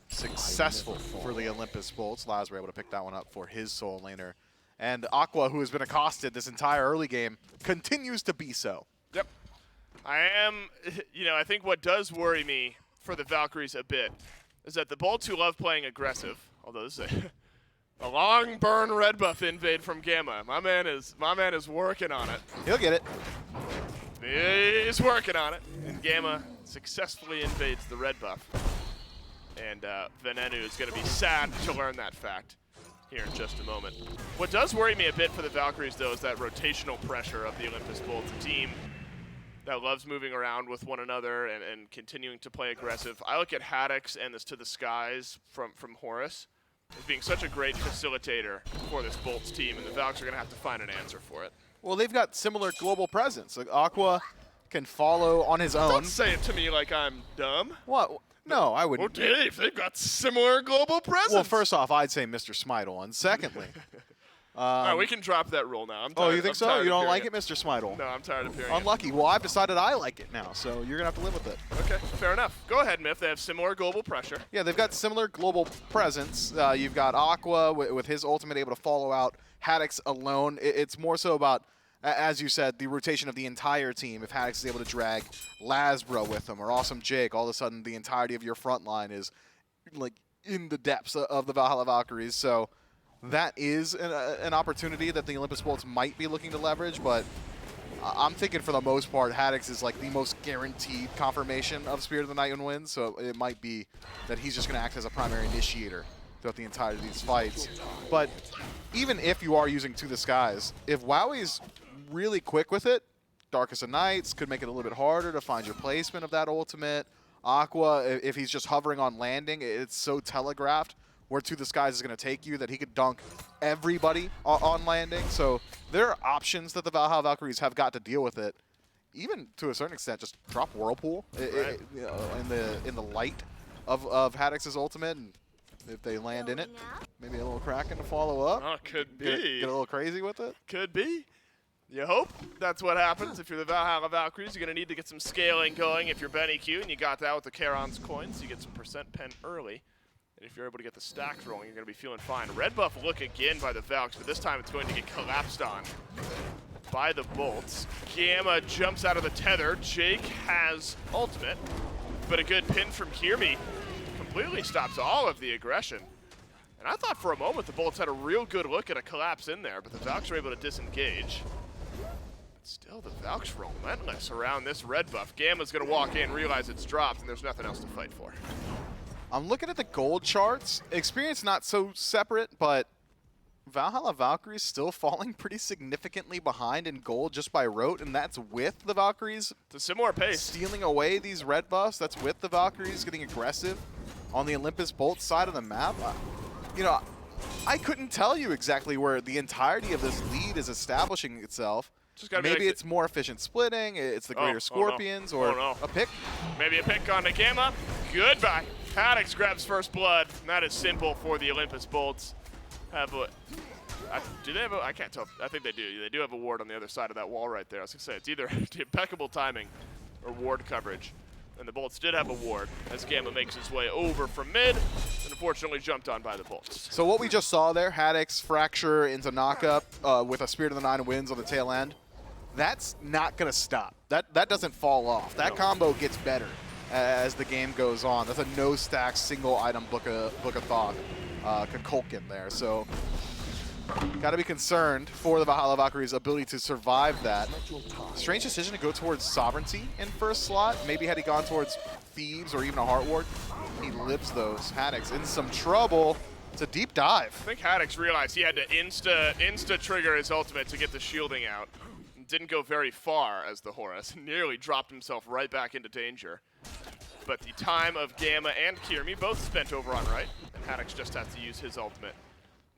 Successful for the Olympus Bolts. Laz were able to pick that one up for his soul laner. And Aqua, who has been accosted this entire early game, continues to be so. Yep. I think what does worry me for the Valkyries a bit is that the Bolts who love playing aggressive, although this is a long burn red buff invade from Gamma. My man is working on it. He'll get it. He's working on it. And Gamma successfully invades the red buff. And Venenu is going to be sad to learn that fact here in just a moment. What does worry me a bit for the Valkyries, though, is that rotational pressure of the Olympus Bolts, a team that loves moving around with one another and continuing to play aggressive. I look at Haddox and this To the Skies from Horus as being such a great facilitator for this Bolts team, and the Valks are going to have to find an answer for it. Well, they've got similar global presence. Like Aqua can follow on his own. Don't say it to me like I'm dumb. What? No, I wouldn't. Well, Dave, they've got similar global presence. Well, first off, I'd say Mr. Smite. And secondly, all right, we can drop that rule now. I'm tired, oh, you think so? You don't like it, Mr. Smite? No, I'm tired of hearing Unlucky. Well, I've decided I like it now, so you're going to have to live with it. Okay, fair enough. Go ahead, Myth. They have similar global pressure. Yeah, they've got similar global presence. You've got Aqua with his ultimate able to follow out Haddox alone. It's more so about, as you said, the rotation of the entire team. If Haddox is able to drag Lazbro with him or Awesome Jake, all of a sudden the entirety of your front line is like in the depths of the Valhalla Valkyries. So that is an opportunity that the Olympus Bolts might be looking to leverage, but I'm thinking for the most part, Haddox is like the most guaranteed confirmation of Spirit of the Night wins, so it might be that he's just going to act as a primary initiator throughout the entirety of these fights. But even if you are using To the Skies, if Wowie's really quick with it, Darkest of Nights could make it a little bit harder to find your placement of that ultimate. Aqua, if he's just hovering on landing, it's so telegraphed where To the Skies is going to take you that he could dunk everybody on landing. So there are options that the Valhalla Valkyries have got to deal with it. Even to a certain extent, just drop Whirlpool in the light of Haddox's ultimate, and if they land in it, maybe a little Kraken to follow up. Oh, could be. Get a little crazy with it. Could be. You hope that's what happens. If you're the Valhalla Valkyries, you're going to need to get some scaling going. If you're Benny Q and you got that with the Charon's coins, you get some percent pen early. And if you're able to get the stacks rolling, you're going to be feeling fine. Red buff look again by the Valks, but this time it's going to get collapsed on by the Bolts. Gamma jumps out of the tether. Jake has ultimate, but a good pin from Kirimi completely stops all of the aggression. And I thought for a moment the Bolts had a real good look at a collapse in there, but the Valks were able to disengage. Still, the Valks relentless around this red buff. Gamma's going to walk in, realize it's dropped, and there's nothing else to fight for. I'm looking at the gold charts. Experience not so separate, but Valhalla Valkyries still falling pretty significantly behind in gold just by rote, and that's with the Valkyries. It's a similar pace. Stealing away these red buffs. That's with the Valkyries getting aggressive on the Olympus Bolt side of the map. I couldn't tell you exactly where the entirety of this lead is establishing itself. Maybe it's more efficient splitting, it's the greater Scorpions, or a pick. Maybe a pick on the Gamma. Goodbye. Haddox grabs first blood, and that is simple for the Olympus Bolts. Do they have I can't tell. I think they do. They do have a ward on the other side of that wall right there. I was going to say, it's either impeccable timing or ward coverage. And the Bolts did have a ward as Gamma makes his way over from mid, and unfortunately jumped on by the Bolts. So what we just saw there, Haddox fracture into knockup with a Spirit of the Nine wins on the tail end. That's not going to stop. That doesn't fall off. That combo gets better as the game goes on. That's a no-stack, single-item Book of Thought Kukulkan there. So got to be concerned for the Valhalla Valkyries' ability to survive that. Strange decision to go towards Sovereignty in first slot. Maybe had he gone towards Thieves or even a Heart Ward, he lives those. Haddox in some trouble. It's a deep dive. I think Haddix realized he had to insta trigger his ultimate to get the shielding out. Didn't go very far as the Horus. Nearly dropped himself right back into danger. But the time of Gamma and Kirmi both spent over on right, and Haddix just has to use his ultimate,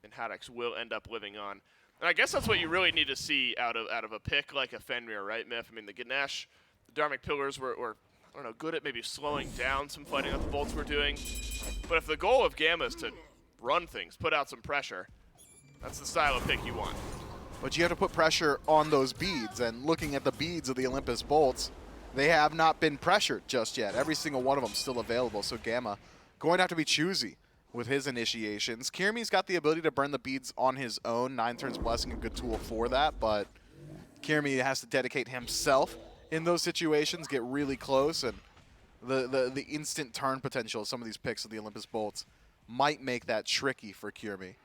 and Haddix will end up living on. And I guess that's what you really need to see out of a pick like a Fenrir, right, Myth? I mean, the Ganesh, the Dharmic Pillars were I don't know, good at maybe slowing down some fighting that the Bolts were doing. But if the goal of Gamma is to run things, put out some pressure, that's the style of pick you want. But you have to put pressure on those beads, and looking at the beads of the Olympus Bolts, they have not been pressured just yet. Every single one of them still available, so Gamma going to have to be choosy with his initiations. Kirmi's got the ability to burn the beads on his own. 9 turns Blessing, a good tool for that, but Kirmi has to dedicate himself in those situations, get really close, and the instant turn potential of some of these picks of the Olympus Bolts might make that tricky for Kirmi.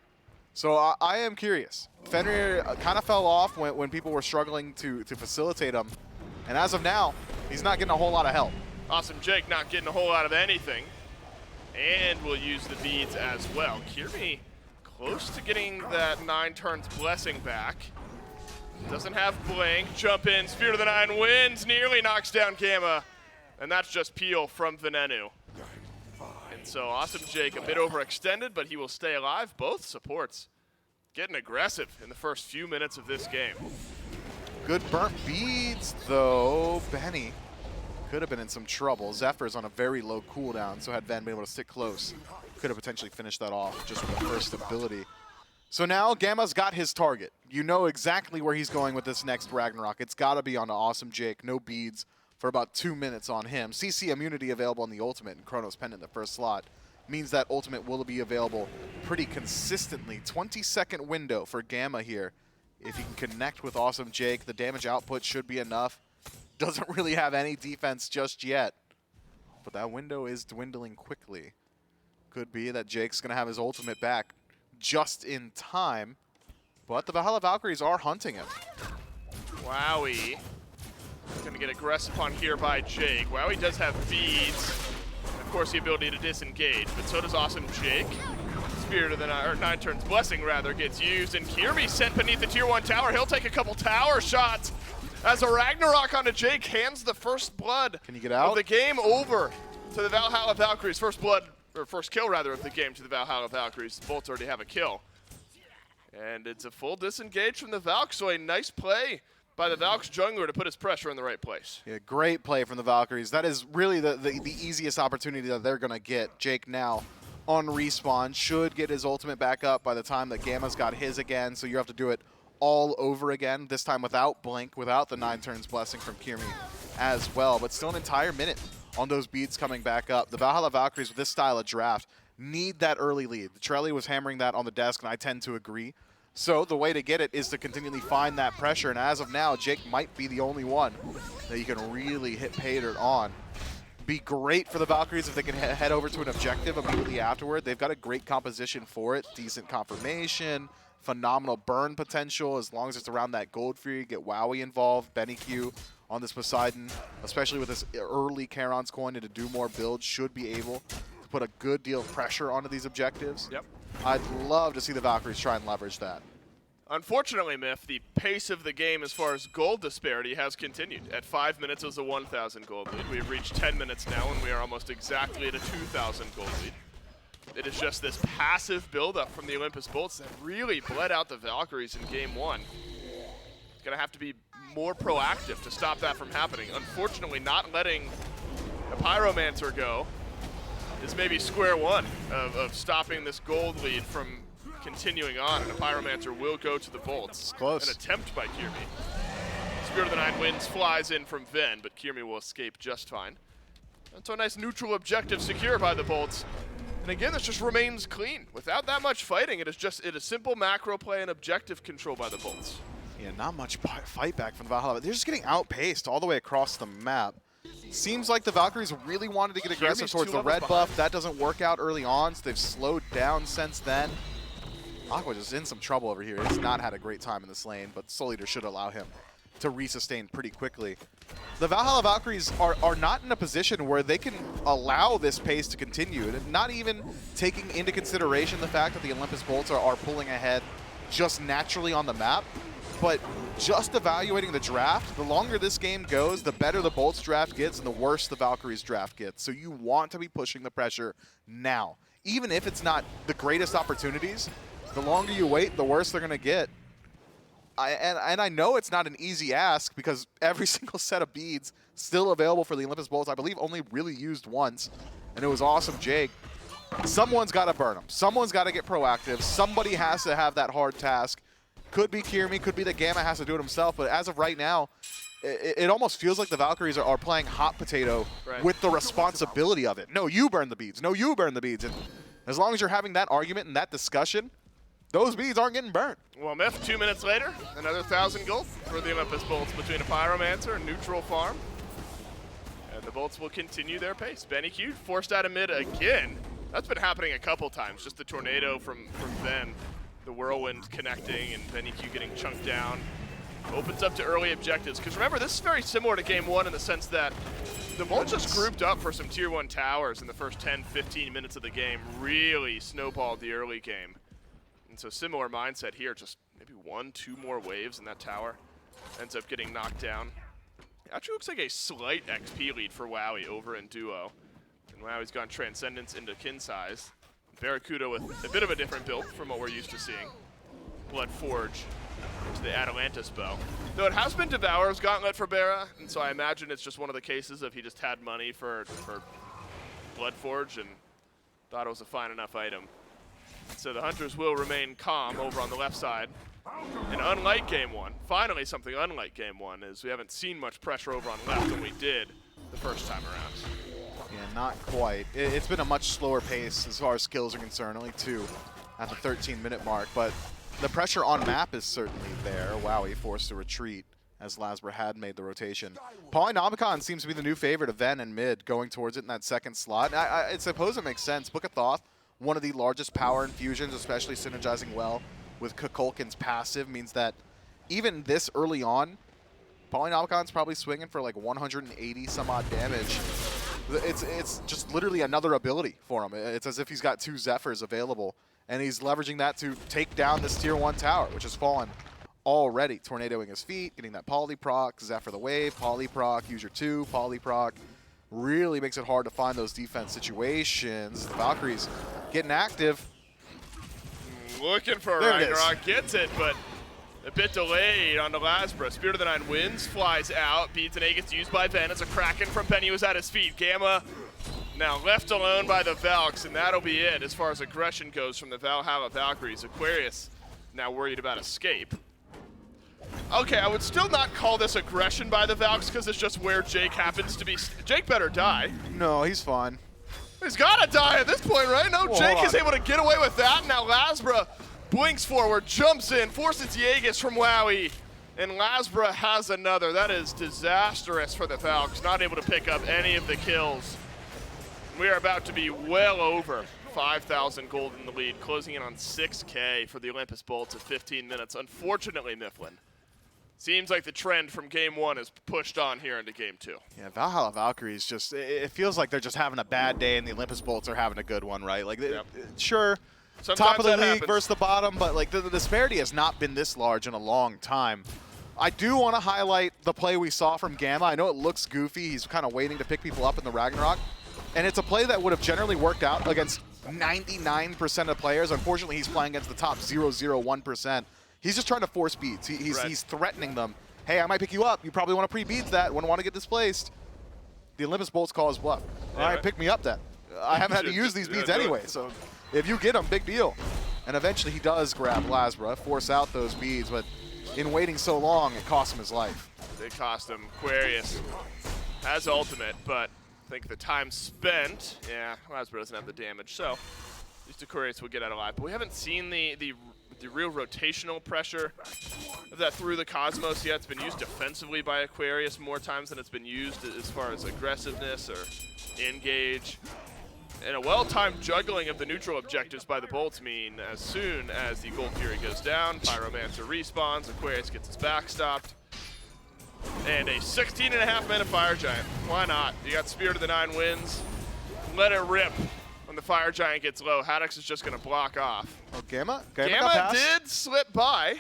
So I am curious. Fenrir kind of fell off when people were struggling to facilitate him, and as of now, he's not getting a whole lot of help. Awesome Jake not getting a whole lot of anything. And we'll use the beads as well. Kirmi close to getting that 9 turns Blessing back. Doesn't have Blink. Jump in. Spirit of the 9 wins. Nearly knocks down Gamma. And that's just Peel from Venenu. And so Awesome Jake a bit overextended, but he will stay alive. Both supports getting aggressive in the first few minutes of this game. Good burnt beads, though. Benny could have been in some trouble. Zephyr's on a very low cooldown, so had Van been able to stick close, could have potentially finished that off just with the first ability. So now Gamma's got his target. You know exactly where he's going with this next Ragnarok. It's got to be on Awesome Jake. No beads for about 2 minutes on him. CC immunity available on the ultimate, and Chronos Pendant in the first slot means that ultimate will be available pretty consistently. 20-second window for Gamma here. If he can connect with Awesome Jake, the damage output should be enough. Doesn't really have any defense just yet, but that window is dwindling quickly. Could be that Jake's going to have his ultimate back just in time, but the Valhalla Valkyries are hunting him. Wowie. Going to get aggressive upon here by Jake. Wowie does have beads, and of course the ability to disengage, but so does Awesome Jake. Spirit of the 9 turns Blessing rather gets used, and Kirmi sent beneath the tier 1 tower. He'll take a couple tower shots as a Ragnarok onto Jake hands the first blood. Can you get out? Of the game over to the Valhalla Valkyries. First blood, or first kill rather, of the game to the Valhalla Valkyries. The Bolts already have a kill. And it's a full disengage from the Valk, so a nice play by the Valk's jungler to put his pressure in the right place. Yeah, great play from the Valkyries. That is really the easiest opportunity that they're going to get. Jake now on respawn should get his ultimate back up by the time that Gamma's got his again, so you have to do it all over again, this time without Blink, without the 9 turns Blessing from Kirmi as well, but still an entire minute on those beads coming back up. The Valhalla Valkyries with this style of draft need that early lead. Trelly was hammering that on the desk, and I tend to agree. So the way to get it is to continually find that pressure, and as of now, Jake might be the only one that you can really hit pay dirt on. Be great for the Valkyries if they can head over to an objective immediately afterward. They've got a great composition for it, decent confirmation, phenomenal burn potential as long as it's around that gold fury. Get Wowie involved, Benny Q on this Poseidon, especially with this early Charon's coin and to do more builds, should be able to put a good deal of pressure onto these objectives. Yep. I'd love to see the Valkyries try and leverage that. Unfortunately, Myth, the pace of the game as far as gold disparity has continued. At 5 minutes, it was a 1,000 gold lead. We have reached 10 minutes now, and we are almost exactly at a 2,000 gold lead. It is just this passive buildup from the Olympus Bolts that really bled out the Valkyries in game 1. It's going to have to be more proactive to stop that from happening. Unfortunately, not letting the Pyromancer go is maybe square one of stopping this gold lead from continuing on, and the Pyromancer will go to the Bolts. Close. An attempt by Kirmi. Spirit of the 9 wins, flies in from Ven, but Kirmi will escape just fine. And so a nice neutral objective secure by the Bolts. And again, this just remains clean. Without that much fighting, it is simple macro play and objective control by the Bolts. Yeah, not much fight back from the Valhalla. They're just getting outpaced all the way across the map. Seems like the Valkyries really wanted to get aggressive towards the red buff. That doesn't work out early on, so they've slowed down since then. Aqua just in some trouble over here. He's not had a great time in this lane, but Soul Eater should allow him to resustain pretty quickly. The Valhalla Valkyries are not in a position where they can allow this pace to continue, and not even taking into consideration the fact that the Olympus Bolts are pulling ahead just naturally on the map, but just evaluating the draft. The longer this game goes, the better the Bolts draft gets and the worse the Valkyries draft gets. So you want to be pushing the pressure now. Even if it's not the greatest opportunities, the longer you wait, the worse they're going to get. And I know it's not an easy ask because every single set of beads still available for the Olympus Bolts, I believe only really used once, and it was awesome, Jake. Someone's got to burn them. Someone's got to get proactive. Somebody has to have that hard task. Could be Kiermy, could be the Gamma has to do it himself, but as of right now, it almost feels like the Valkyries are playing hot potato with the responsibility of it. No, you burn the beads. No, you burn the beads. And as long as you're having that argument and that discussion, those beads aren't getting burnt. Well, Myth, 2 minutes later, another 1,000 gold for the Olympus Bolts between a Pyromancer and neutral farm. And the Bolts will continue their pace. Benny Q forced out of mid again. That's been happening a couple times. Just the tornado from Ven, the whirlwind connecting, and Benny Q getting chunked down. Opens up to early objectives. Because remember, this is very similar to Game 1 in the sense that the Bolts just grouped up for some Tier 1 towers in the first 10-15 minutes of the game. Really snowballed the early game. So similar mindset here, just maybe 1-2 more waves in that tower. Ends up getting knocked down. Actually looks like a slight XP lead for Wowie over in duo. And Wowie's gone Transcendence into kin size. Barracuda with a bit of a different build from what we're used to seeing. Blood Forge into the Atalantis bow. Though it has been Devourer's Gauntlet for Barra, and so I imagine it's just one of the cases of he just had money for Blood Forge and thought it was a fine enough item. So the Hunters will remain calm over on the left side. And unlike Game 1, finally something unlike Game 1, is we haven't seen much pressure over on left than we did the first time around. Yeah, not quite. It's been a much slower pace as far as skills are concerned, only 2 at the 13-minute mark. But the pressure on map is certainly there. Wowie forced to retreat as Lasbra had made the rotation. Polynomicon seems to be the new favorite of Ven and mid, going towards it in that second slot. I suppose it makes sense. Book of Thoth, one of the largest power infusions, especially synergizing well with Kukulkan's passive, means that even this early on, Polynomicon's probably swinging for like 180 some odd damage. It's just literally another ability for him. It's as if he's got 2 Zephyrs available, and he's leveraging that to take down this Tier 1 tower, which has fallen already. Tornadoing his feet, getting that poly proc, Zephyr the wave, poly proc, use your 2, poly proc. Really makes it hard to find those defense situations. The Valkyries getting active. Looking for Ragnarok, gets it, but a bit delayed on the Lasbra. Spirit of the Nine wins, flies out, beats and A gets used by Ven as a Kraken from Penny was at his feet. Gamma now left alone by the Valks, and that'll be it as far as aggression goes from the Valhalla Valkyries. Aquarius now worried about escape. Okay, I would still not call this aggression by the Valks because it's just where Jake happens to be. Jake better die. No, he's fine. He's got to die at this point, right? No, Jake is able to get away with that. Now Lasbra blinks forward, jumps in, forces Aegis from Wowie, and Lasbra has another. That is disastrous for the Valks, not able to pick up any of the kills. We are about to be well over 5,000 gold in the lead, closing in on 6K for the Olympus Bolts at 15 minutes. Unfortunately, Mifflin, seems like the trend from Game 1 is pushed on here into Game 2. Yeah, Valhalla Valkyries just, it feels like they're just having a bad day and the Olympus Bolts are having a good one, right? Like, sure, sometimes top of the league happens versus the bottom, but like the disparity has not been this large in a long time. I do want to highlight the play we saw from Gamma. I know it looks goofy. He's kind of waiting to pick people up in the Ragnarok. And it's a play that would have generally worked out against 99% of players. Unfortunately, he's playing against the top 0.01%. He's just trying to force beats. He's threatening them. Hey, I might pick you up. You probably want to pre-beats that. Wouldn't want to get displaced. The Olympus Bolts call his bluff. All right, pick me up then. I haven't had to use these beats anyway, so if you get them, big deal. And eventually he does grab Lasbra, force out those beads, but in waiting so long, it cost him his life. They cost him. Aquarius has ultimate, but I think the time spent, yeah, Lasbra doesn't have the damage, so at least Aquarius will get out alive. But we haven't seen the real rotational pressure of that through the Cosmos yet. It's been used defensively by Aquarius more times than it's been used as far as aggressiveness or engage. And a well-timed juggling of the neutral objectives by the Bolts mean as soon as the Gold Fury goes down, Pyromancer respawns, Aquarius gets his back stopped. And a 16.5-minute Fire Giant. Why not? You got Spirit of the Nine Winds. Let it rip. When the Fire Giant gets low, Haddix is just going to block off. Oh, Gamma got Gamma past. did slip by,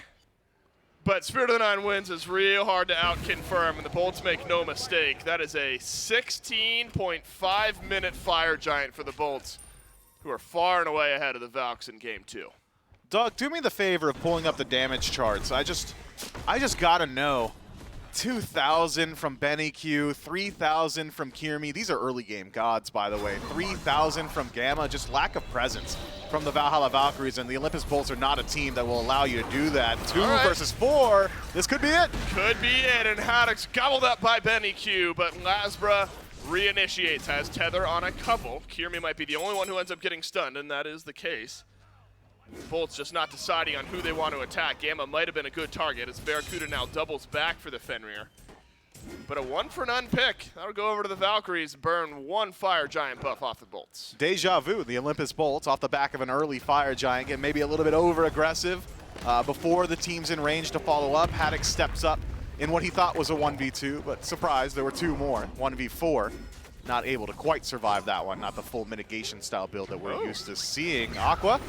but Spirit of the Nine Winds is real hard to out-confirm, and the Bolts make no mistake. That is a 16.5-minute Fire Giant for the Bolts, who are far and away ahead of the Valks in Game 2. Doug, do me the favor of pulling up the damage charts. I just gotta know. 2,000 from BennyQ, 3,000 from Kirmi. These are early game gods, by the way. 3,000 from Gamma. Just lack of presence from the Valhalla Valkyries, and the Olympus Bolts are not a team that will allow you to do that. 2 versus 4. This could be it. Could be it, and Haddix gobbled up by BennyQ, but Lasbra reinitiates, has Tether on a couple. Kirmi might be the only one who ends up getting stunned, and that is the case. Bolts just not deciding on who they want to attack. Gamma might have been a good target as Barracuda now doubles back for the Fenrir. But a 1-for-none pick. That'll go over to the Valkyries, burn 1 Fire Giant buff off the Bolts. Deja vu, the Olympus Bolts off the back of an early Fire Giant, get maybe a little bit over-aggressive. Before the team's in range to follow up, Haddix steps up in what he thought was a 1v2, but surprise, there were 2 more, 1v4. Not able to quite survive that one, not the full mitigation style build that we're used to seeing. Aqua,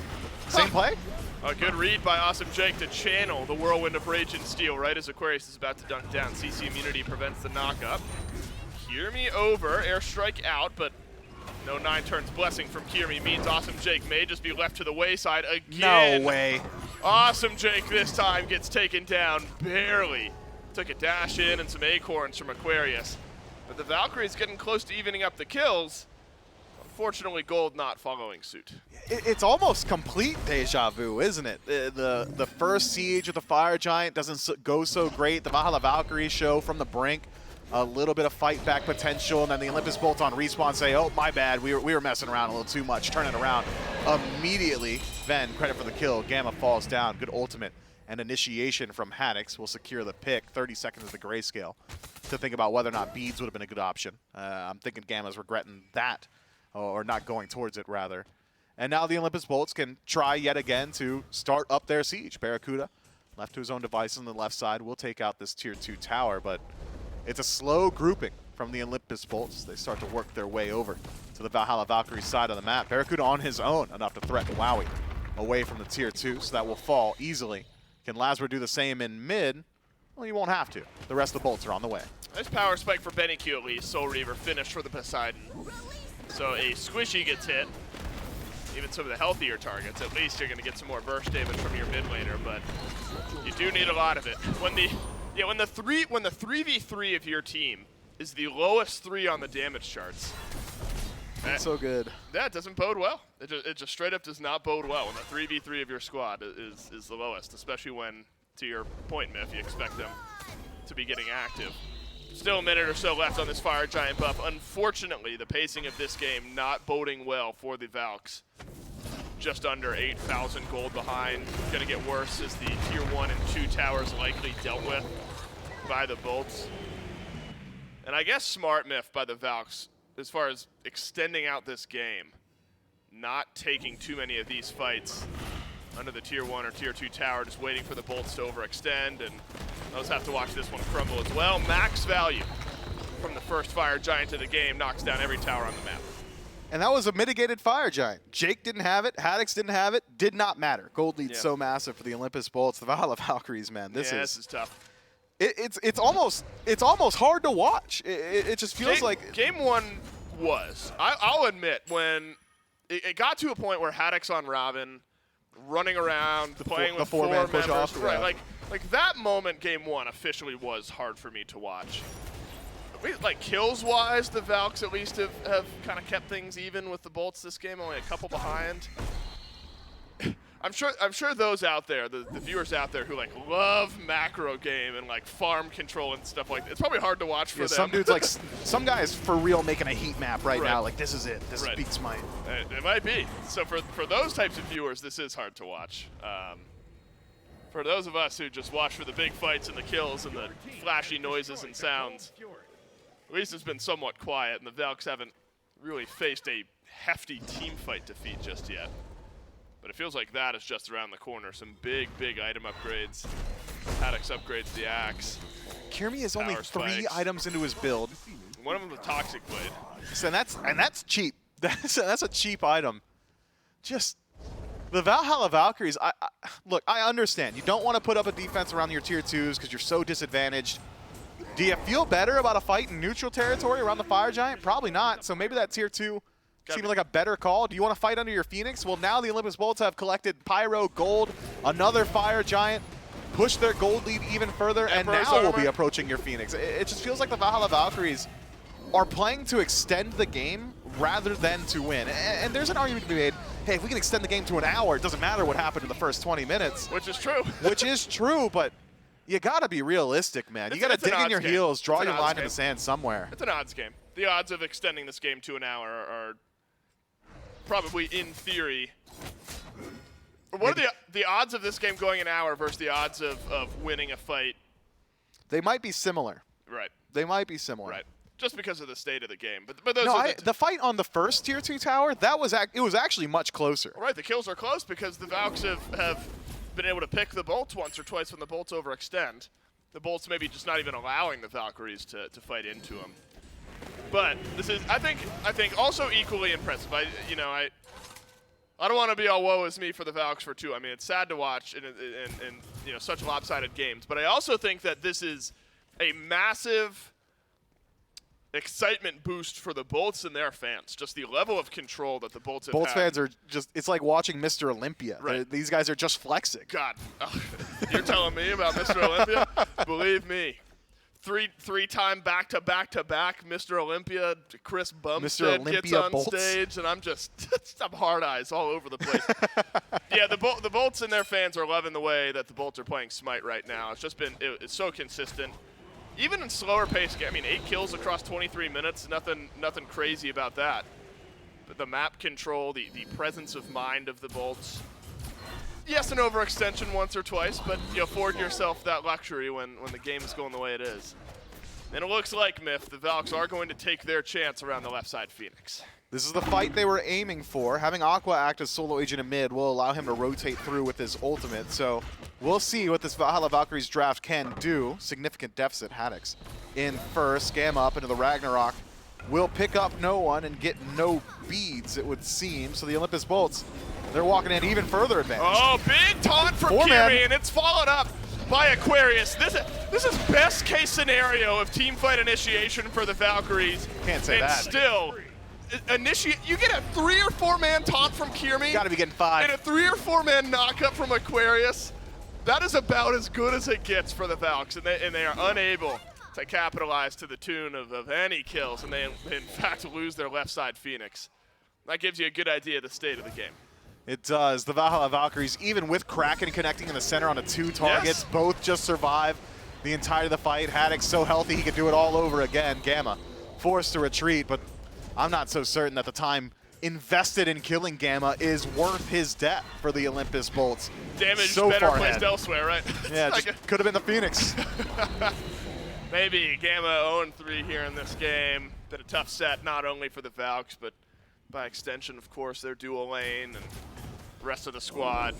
same play? A good read by Awesome Jake to channel the Whirlwind of Rage and Steel right as Aquarius is about to dunk down. CC immunity prevents the knockup. Kirmi over, airstrike out, but no 9 turns blessing from Kirmi means Awesome Jake may just be left to the wayside again. No way. Awesome Jake this time gets taken down barely. Took a dash in and some acorns from Aquarius. But the Valkyries getting close to evening up the kills. Unfortunately, Gold not following suit. It's almost complete deja vu, isn't it? The first siege with the Fire Giant doesn't go so great. The Valhalla Valkyries show from the brink a little bit of fight back potential, and then the Olympus Bolt on respawn say, oh, my bad, we were messing around a little too much, turn it around. Immediately, then, credit for the kill, Gamma falls down, good ultimate. And initiation from Haddix will secure the pick, 30 seconds of the grayscale, to think about whether or not beads would have been a good option. I'm thinking Gamma's regretting that, or not going towards it, rather. And now the Olympus Bolts can try yet again to start up their siege. Barracuda, left to his own device on the left side, will take out this Tier 2 tower, but it's a slow grouping from the Olympus Bolts. They start to work their way over to the Valhalla Valkyrie side of the map. Barracuda on his own, enough to threaten Wowie away from the Tier 2, so that will fall easily. Can Lasbra do the same in mid? Well, you won't have to. The rest of the Bolts are on the way. Nice power spike for BennyQ at least. Soul Reaver finished for the Poseidon. So a squishy gets hit. Even some of the healthier targets. At least you're going to get some more burst damage from your mid laner, but you do need a lot of it. When the 3v3 of your team is the lowest 3 on the damage charts. That's so good. That doesn't bode well. It just straight up does not bode well when the 3v3 of your squad is the lowest, especially when, to your point, Myth, you expect them to be getting active. Still a minute or so left on this Fire Giant buff. Unfortunately, the pacing of this game not boding well for the Valks. Just under 8,000 gold behind. Gonna get worse as the Tier 1 and 2 towers likely dealt with by the Bolts. And I guess smart, Myth, by the Valks, as far as extending out this game, not taking too many of these fights under the Tier 1 or Tier 2 tower, just waiting for the Bolts to overextend, and those have to watch this one crumble as well. Max value from the first Fire Giant of the game, knocks down every tower on the map. And that was a mitigated Fire Giant. Jake didn't have it, Haddix didn't have it, did not matter. Gold lead's so massive for the Olympus Bolts. The Valhalla Valkyries, man, this is tough. It's almost hard to watch. It just feels like Game 1 was. I'll admit, when it got to a point where Haddix on Robin, running around, playing with 4 members, right? Like that moment, Game 1 officially was hard for me to watch. Like kills-wise, the Valks at least have kind of kept things even with the Bolts this game, only a couple behind. I'm sure those out there, the viewers out there who like love macro game and like farm control and stuff like that, it's probably hard to watch for them. Some dudes like some guys for real making a heat map right now. Like this is it. This beats Smite. It might be. So for those types of viewers, this is hard to watch. For those of us who just watch for the big fights and the kills and the flashy noises and sounds, at least it's been somewhat quiet, and the Valks haven't really faced a hefty team fight defeat just yet. But it feels like that is just around the corner. Some big item upgrades. Haddix upgrades the axe. Kirmi is only Power 3 spikes. items into his build. One of them the Toxic Blade. So that's cheap. That's a cheap item. Just the Valhalla Valkyries. Look, I understand. You don't want to put up a defense around your tier 2s because you're so disadvantaged. Do you feel better about a fight in neutral territory around the Fire Giant? Probably not. So maybe that tier 2 seemed like a better call. Do you want to fight under your Phoenix? Well, now the Olympus Bolts have collected Pyro, Gold, another Fire Giant, push their gold lead even further, and Emperor's now we'll armor. be approaching your Phoenix. It just feels like the Valhalla Valkyries are playing to extend the game rather than to win. And there's an argument to be made, hey, if we can extend the game to an hour, it doesn't matter what happened in the first 20 minutes. Which is true. Which is true, but you got to be realistic, man. You got to It's an dig in odds your game. heels, draw It's an your odds line in game. the sand somewhere. It's an odds game. The odds of extending this game to an hour are probably, in theory, what are the odds of this game going an hour versus the odds of winning a fight? They might be similar. Right, They might be similar. right. Just because of the state of the game. But those No, are the fight on the first tier 2 tower, it was actually much closer. right, the kills are close because the Valks have been able to pick the bolts once or twice when the bolts overextend. The bolts maybe just not even allowing the Valkyries to fight into them. But this is, I think also equally impressive. I don't want to be all woe is me for the Valks for 2. I mean, it's sad to watch in such lopsided games. But I also think that this is a massive excitement boost for the Bolts and their fans. Just the level of control that the Bolts have Bolts had. fans are just, it's like watching Mr. Olympia. Right. These guys are just flexing. God, you're telling me about Mr. Olympia? Believe me. Three-time back-to-back Mr. Olympia, Chris Bumstead gets Olympia on Bolts. stage, and I'm hard eyes all over the place. Yeah, the Bolts and their fans are loving the way that the Bolts are playing Smite right now. It's just been, it's so consistent. Even in slower pace, I mean, 8 kills across 23 minutes, nothing crazy about that. But the map control, the presence of mind of the Bolts. Yes, an overextension once or twice, but you afford yourself that luxury when the game is going the way it is. And it looks like, Myth, the Valks are going to take their chance around the left side Phoenix. This is the fight they were aiming for. Having Aqua act as solo agent in mid will allow him to rotate through with his ultimate. So we'll see what this Valhalla Valkyries draft can do. Significant deficit, Haddix in first. Gamma up into the Ragnarok. Will pick up no one and get no beads, it would seem. So the Olympus Bolts, they're walking in even further advantage. Oh, big taunt from Four-man. Kiri, and it's followed up by Aquarius. This is best case scenario of team fight initiation for the Valkyries. Can't say and that. Still, you get a 3 or 4 man taunt from Kirmi. Got to be getting 5. And a 3 or 4 man knockup from Aquarius. That is about as good as it gets for the Valks, and they are unable to capitalize to the tune of any kills, and they in fact lose their left side Phoenix. That gives you a good idea of the state of the game. It does. The Valhalla Valkyries, even with Kraken connecting in the center on the 2 targets, Yes. both just survive the entirety of the fight. Haddix so healthy he could do it all over again. Gamma forced to retreat, but I'm not so certain that the time invested in killing Gamma is worth his debt for the Olympus Bolts. Damage so better far placed ahead. elsewhere, right? Yeah, Like just could have been the Phoenix. maybe Gamma 0-3 here in this game. Been a tough set, not only for the Valks, but by extension, of course, their dual lane and the rest of the squad.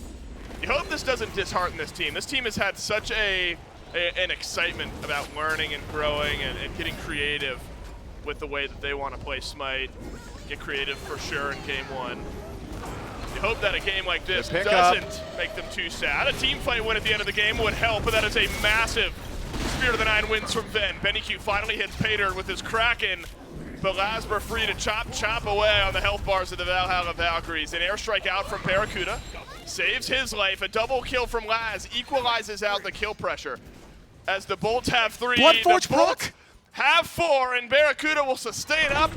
You hope this doesn't dishearten this team. This team has had such an excitement about learning and growing and getting creative with the way that they want to play Smite. Get creative for sure in game 1. You hope that a game like this Good pickup. doesn't make them too sad. A team fight win at the end of the game would help, but that is a massive Spirit of the Nine wins from Ven. BennyQ finally hits Pater with his Kraken, but Lasber free to chop away on the health bars of the Valhalla Valkyries. An airstrike out from Barracuda, saves his life. A double kill from Laz equalizes out the kill pressure. As the Bolts have 3, Bloodforge the Bolts Brook. have 4, and Barracuda will sustain up.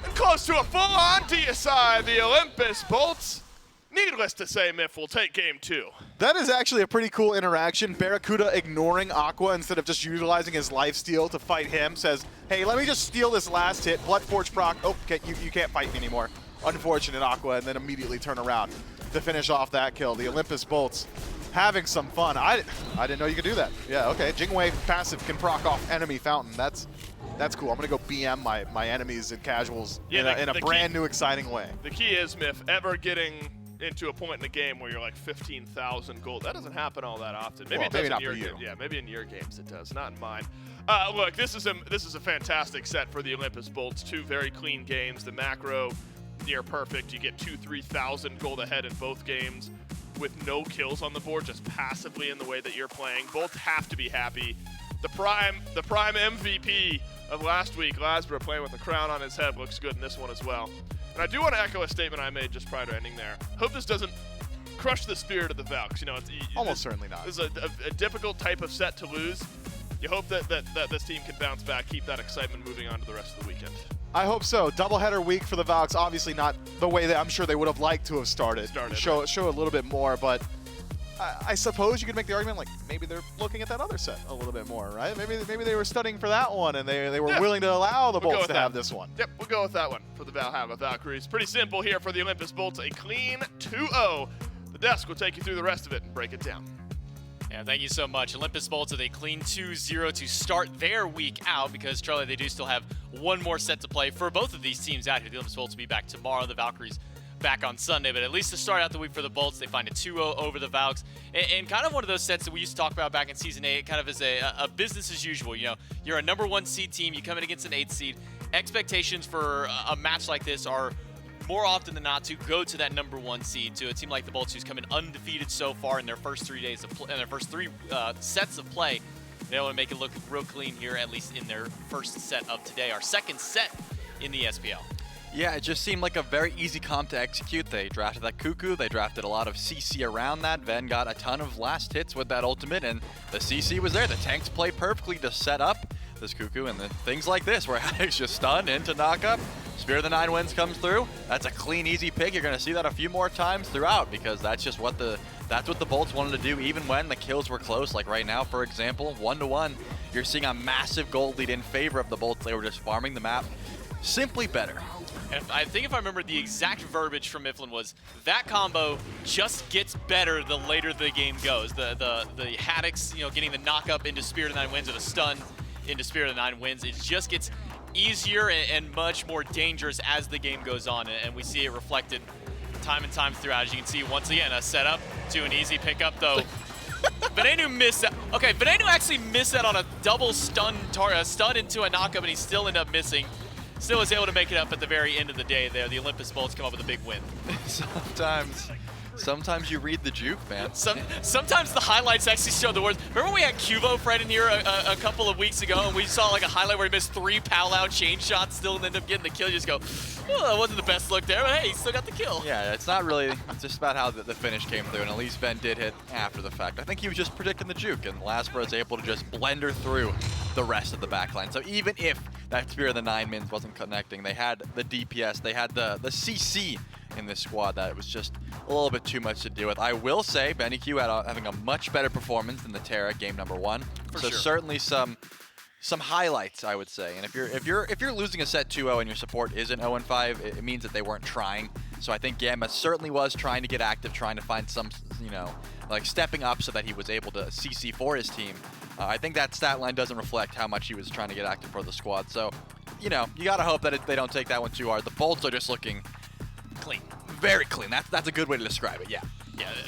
And close to a full-on DSI, the Olympus Bolts. Needless to say, Myth will take game 2. That is actually a pretty cool interaction. Barracuda ignoring Aqua instead of just utilizing his lifesteal to fight him. Says, hey, let me just steal this last hit. Bloodforge proc. Oh, okay, you can't fight me anymore. Unfortunate, Aqua, and then immediately turn around to finish off that kill. The Olympus Bolts having some fun. I didn't know you could do that. Yeah, okay. Jingwei passive can proc off enemy fountain. That's cool. I'm going to go BM my enemies and casuals in a brand new exciting way. The key is, Myth, ever getting into a point in the game where you're like 15,000 gold. That doesn't happen all that often. Maybe Well, it does maybe not in your for you. game. Yeah, maybe in your games it does, not in mine. Look, this is a fantastic set for the Olympus Bolts. 2 very clean games. The macro near perfect. You get 2,000-3,000 gold ahead in both games with no kills on the board, just passively in the way that you're playing. Both have to be happy. The prime MVP of last week, Lasbra, playing with a crown on his head, looks good in this one as well. And I do want to echo a statement I made just prior to ending there. Hope this doesn't crush the spirit of the Valks. You know, it's Almost certainly not. This is a difficult type of set to lose. You hope that this team can bounce back, keep that excitement moving on to the rest of the weekend. I hope so. Doubleheader week for the Valks. Obviously not the way that I'm sure they would have liked to have started. Show a little bit more, but I suppose you could make the argument like maybe they're looking at that other set a little bit more, right? Maybe they were studying for that one and they were willing to allow the Bolts to have this one. Yep, we'll go with that one for the Valhalla Valkyries. Pretty simple here for the Olympus Bolts. A clean 2-0. The desk will take you through the rest of it and break it down. Yeah, thank you so much. Olympus Bolts with a clean 2-0 to start their week out because, Charlie, they do still have one more set to play for both of these teams out here. The Olympus Bolts will be back tomorrow. The Valkyries back on Sunday, but at least to start out the week for the Bolts, they find a 2-0 over the Valks. And kind of one of those sets that we used to talk about back in Season 8, kind of as a business as usual. You know, you're a number 1 seed team, you come in against an 8th seed. Expectations for a match like this are more often than not to go to that number 1 seed, to a team like the Bolts who's come in undefeated so far in their first 3 days of play, in their first 3 sets of play. They want to make it look real clean here, at least in their first set of today, our second set in the SPL. Yeah, it just seemed like a very easy comp to execute. They drafted that Cuckoo, they drafted a lot of CC around that. Ven got a ton of last hits with that ultimate, and the CC was there. The tanks played perfectly to set up this Cuckoo, and then things like this, where hi-rez just stun into knockup. Spear of the 9 Winds comes through. That's a clean, easy pick. You're going to see that a few more times throughout because that's just what the Bolts wanted to do, even when the kills were close. Like right now, for example, 1-1, you're seeing a massive gold lead in favor of the Bolts. They were just farming the map simply better. And I think if I remember, the exact verbiage from Mifflin was that combo just gets better the later the game goes. The Haddix, you know, getting the knock up into Spear of the 9 Winds or the stun into Spear of the 9 Winds, it just gets easier and much more dangerous as the game goes on, and we see it reflected time and time throughout. As you can see, once again, a setup to an easy pickup, though. Venenu missed that. Okay, Venenu actually missed that on a double stun into a knockup, and he still ended up missing. Still was able to make it up at the very end of the day there. The Olympus Bolts come up with a big win. Sometimes you read the juke, man. Sometimes the highlights actually show the words. Remember when we had Cubo Fred in here a couple of weeks ago, and we saw like a highlight where he missed 3 Pal-Out chain shots, still ended up getting the kill. You just go, well, that wasn't the best look there, but hey, he still got the kill. Yeah, it's not really, it's just about how the finish came through, and at least Ven did hit after the fact. I think he was just predicting the juke, and Lasbra is able to just blender through the rest of the backline. So even if that Spear of the 9 Mins wasn't connecting, they had the DPS, they had the CC in this squad that it was just a little bit too much to deal with. I will say, BennyQ having a much better performance than the Terra game number 1. For so sure. Certainly some highlights, I would say. And if you're losing a set 2-0 and your support isn't 0-5, it means that they weren't trying. So I think Gamma certainly was trying to get active, trying to find some, you know, like stepping up so that he was able to CC for his team. I think that stat line doesn't reflect how much he was trying to get active for the squad. So, you know, you gotta hope that they don't take that one too hard. The Bolts are just looking Clean. very clean. That's a good way to describe it. Yeah.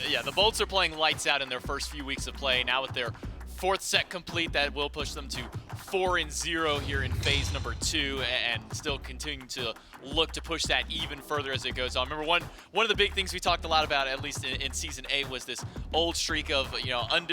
Yeah, the Bolts are playing lights out in their first few weeks of play. Now with their 4th set complete, that will push them to 4-0 here in phase number 2, and still continuing to look to push that even further as it goes on. Remember, one of the big things we talked a lot about, at least in Season 8, was this old streak of, you know, an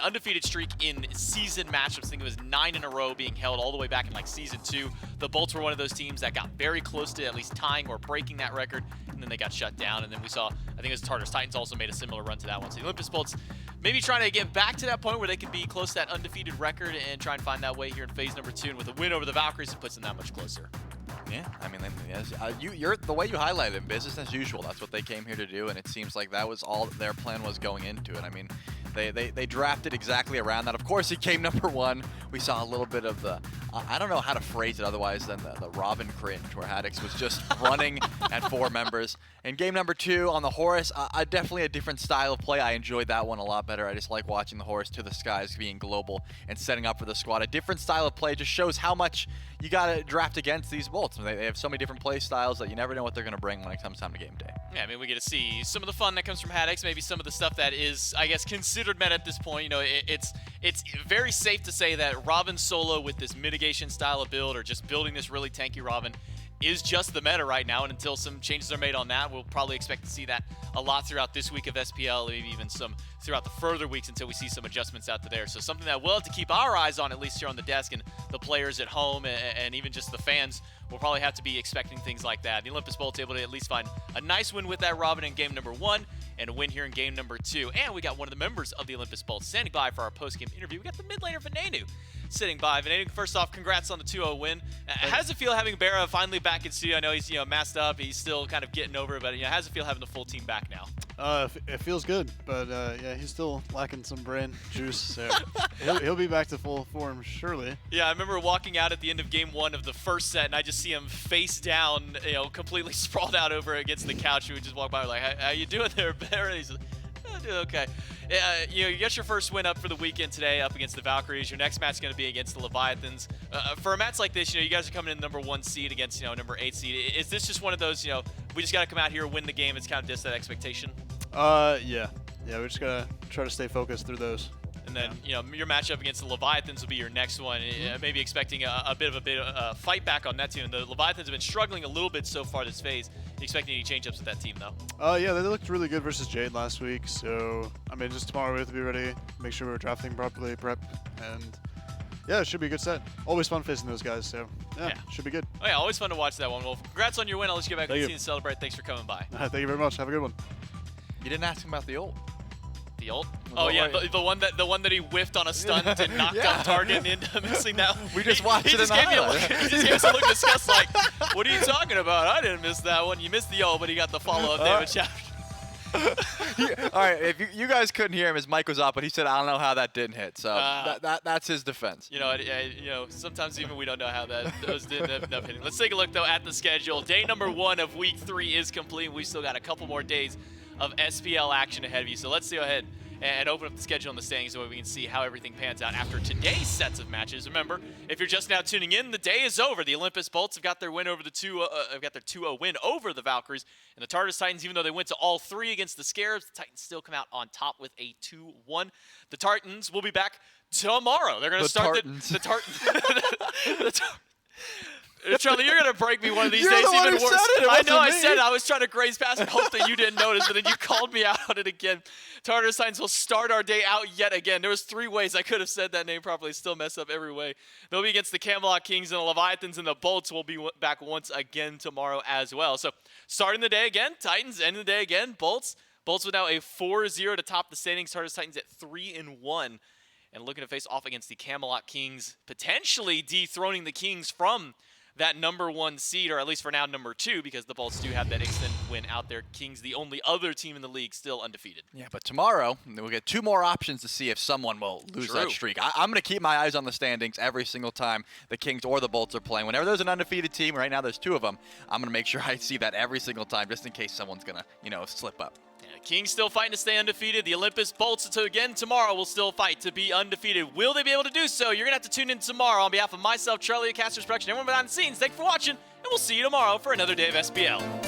undefeated streak in season matchups. I think it was 9 in a row being held all the way back in like Season 2. The Bolts were one of those teams that got very close to at least tying or breaking that record, and then they got shut down. And then we saw, I think it was Tartarus Titans also made a similar run to that one. So the Olympus Bolts maybe trying to get back to that point where they could be close to that undefeated record and try and find that way here in phase number 2. And with a win over the Valkyries, it puts them that much closer. Yeah, I mean, you're the way you highlighted it, business as usual. That's what they came here to do, and it seems like that was all their plan was going into it. I mean, they drafted exactly around that. Of course, he came number 1. We saw a little bit of the I don't know how to phrase it otherwise than the Robin cringe, where Haddix was just running at 4 members. In game number 2 on the Horus, definitely a different style of play. I enjoyed that one a lot better. I just like watching the Horus to the skies being global and setting up for the squad. A different style of play just shows how much you got to draft against these bolts. They have so many different play styles that you never know what they're going to bring when it comes time to game day. Yeah, I mean, we get to see some of the fun that comes from Haddix, maybe some of the stuff that is, I guess, considered meta at this point. You know, it's very safe to say that Robin solo with this mitigation style of build, or just building this really tanky Robin, is just the meta right now, and until some changes are made on that, we'll probably expect to see that a lot throughout this week of SPL, maybe even some throughout the further weeks until we see some adjustments out to there. So something that we'll have to keep our eyes on, at least here on the desk, and the players at home, and even just the fans will probably have to be expecting things like that. The Olympus Bolt's able to at least find a nice win with that Robin in game number 1, and a win here in game number 2. And we got one of the members of the Olympus Bolt standing by for our post-game interview. We got the mid laner Venenu sitting by. Venenu, first off, congrats on the 2-0 win. How does it feel having Barra finally back in studio? I know he's masked up, he's still kind of getting over it, but how does it feel having the full team back now? It feels good, but yeah, he's still lacking some brain juice, so he'll be back to full form surely. Yeah, I remember walking out at the end of game 1 of the first set, and I just see him face down, completely sprawled out over against the couch. We would just walk by like, how you doing there, Barra? He's like, I'm doing okay. You get your first win up for the weekend today up against the Valkyries. Your next match is going to be against the Leviathans. For a match like this, you guys are coming in number 1 seed against, number 8 seed. Is this just one of those, we just got to come out here, win the game? It's kind of just that expectation? Yeah, we just got to try to stay focused through those. And then, your matchup against the Leviathans will be your next one. Maybe expecting a bit of a fight back on that team. The Leviathans have been struggling a little bit so far this phase. You expecting any change-ups with that team, though? Yeah, they looked really good versus Jade last week. So, I mean, just tomorrow we have to be ready, make sure we're drafting properly, prep, and yeah, it should be a good set. Always fun facing those guys, so yeah, should be good. Oh, yeah, always fun to watch that one. Well, congrats on your win. I'll let you get back to the scene and celebrate. Thanks for coming by. Thank you very much. Have a good one. You didn't ask him about the ult. The ult? Oh yeah, the one that he whiffed on a stunt and knocked on target into missing that. We just watched it in the highlight. He just gave us a look disgust like, what are you talking about? I didn't miss that one. You missed the ult, but he got the follow-up damage after. All right, if you guys couldn't hear him, his mic was up, but he said, "I don't know how that didn't hit." So that's his defense. Sometimes even we don't know how those didn't end up hitting. Let's take a look though at the schedule. Day number 1 of week 3 is complete. We've still got a couple more days of SPL action ahead of you. So let's go ahead and open up the schedule in the standings so we can see how everything pans out after today's sets of matches. Remember, if you're just now tuning in, the day is over. The Olympus Bolts have got their win over the 2-0 win over the Valkyries, and the Tartarus Titans, even though they went to all 3 against the Scarabs, the Titans still come out on top with a 2-1. The Tartans will be back tomorrow. They're going to start the Tartans. Charlie, you're going to break me one of these days even worse. I know, I said it. I was trying to graze past and hope that you didn't notice, but then you called me out on it again. Tartarus Titans will start our day out yet again. There was 3 ways I could have said that name properly, still mess up every way. They'll be against the Camelot Kings, and the Leviathans, and the Bolts will be back once again tomorrow as well. So starting the day again, Titans, ending the day again, Bolts. Bolts with now a 4-0 to top the standings. Tartarus Titans at 3-1. And looking to face off against the Camelot Kings, potentially dethroning the Kings from that number 1 seed, or at least for now number 2, because the Bolts do have that extended win out there. Kings, the only other team in the league still undefeated. Yeah, but tomorrow we'll get 2 more options to see if someone will lose that streak. I'm going to keep my eyes on the standings every single time the Kings or the Bolts are playing. Whenever there's an undefeated team, right now there's 2 of them, I'm going to make sure I see that every single time, just in case someone's going to, slip up. Kings still fighting to stay undefeated. The Olympus Bolts, again tomorrow, will still fight to be undefeated. Will they be able to do so? You're going to have to tune in tomorrow. On behalf of myself, Charlie, Caster's Production, everyone behind the scenes, thanks for watching, and we'll see you tomorrow for another day of SPL.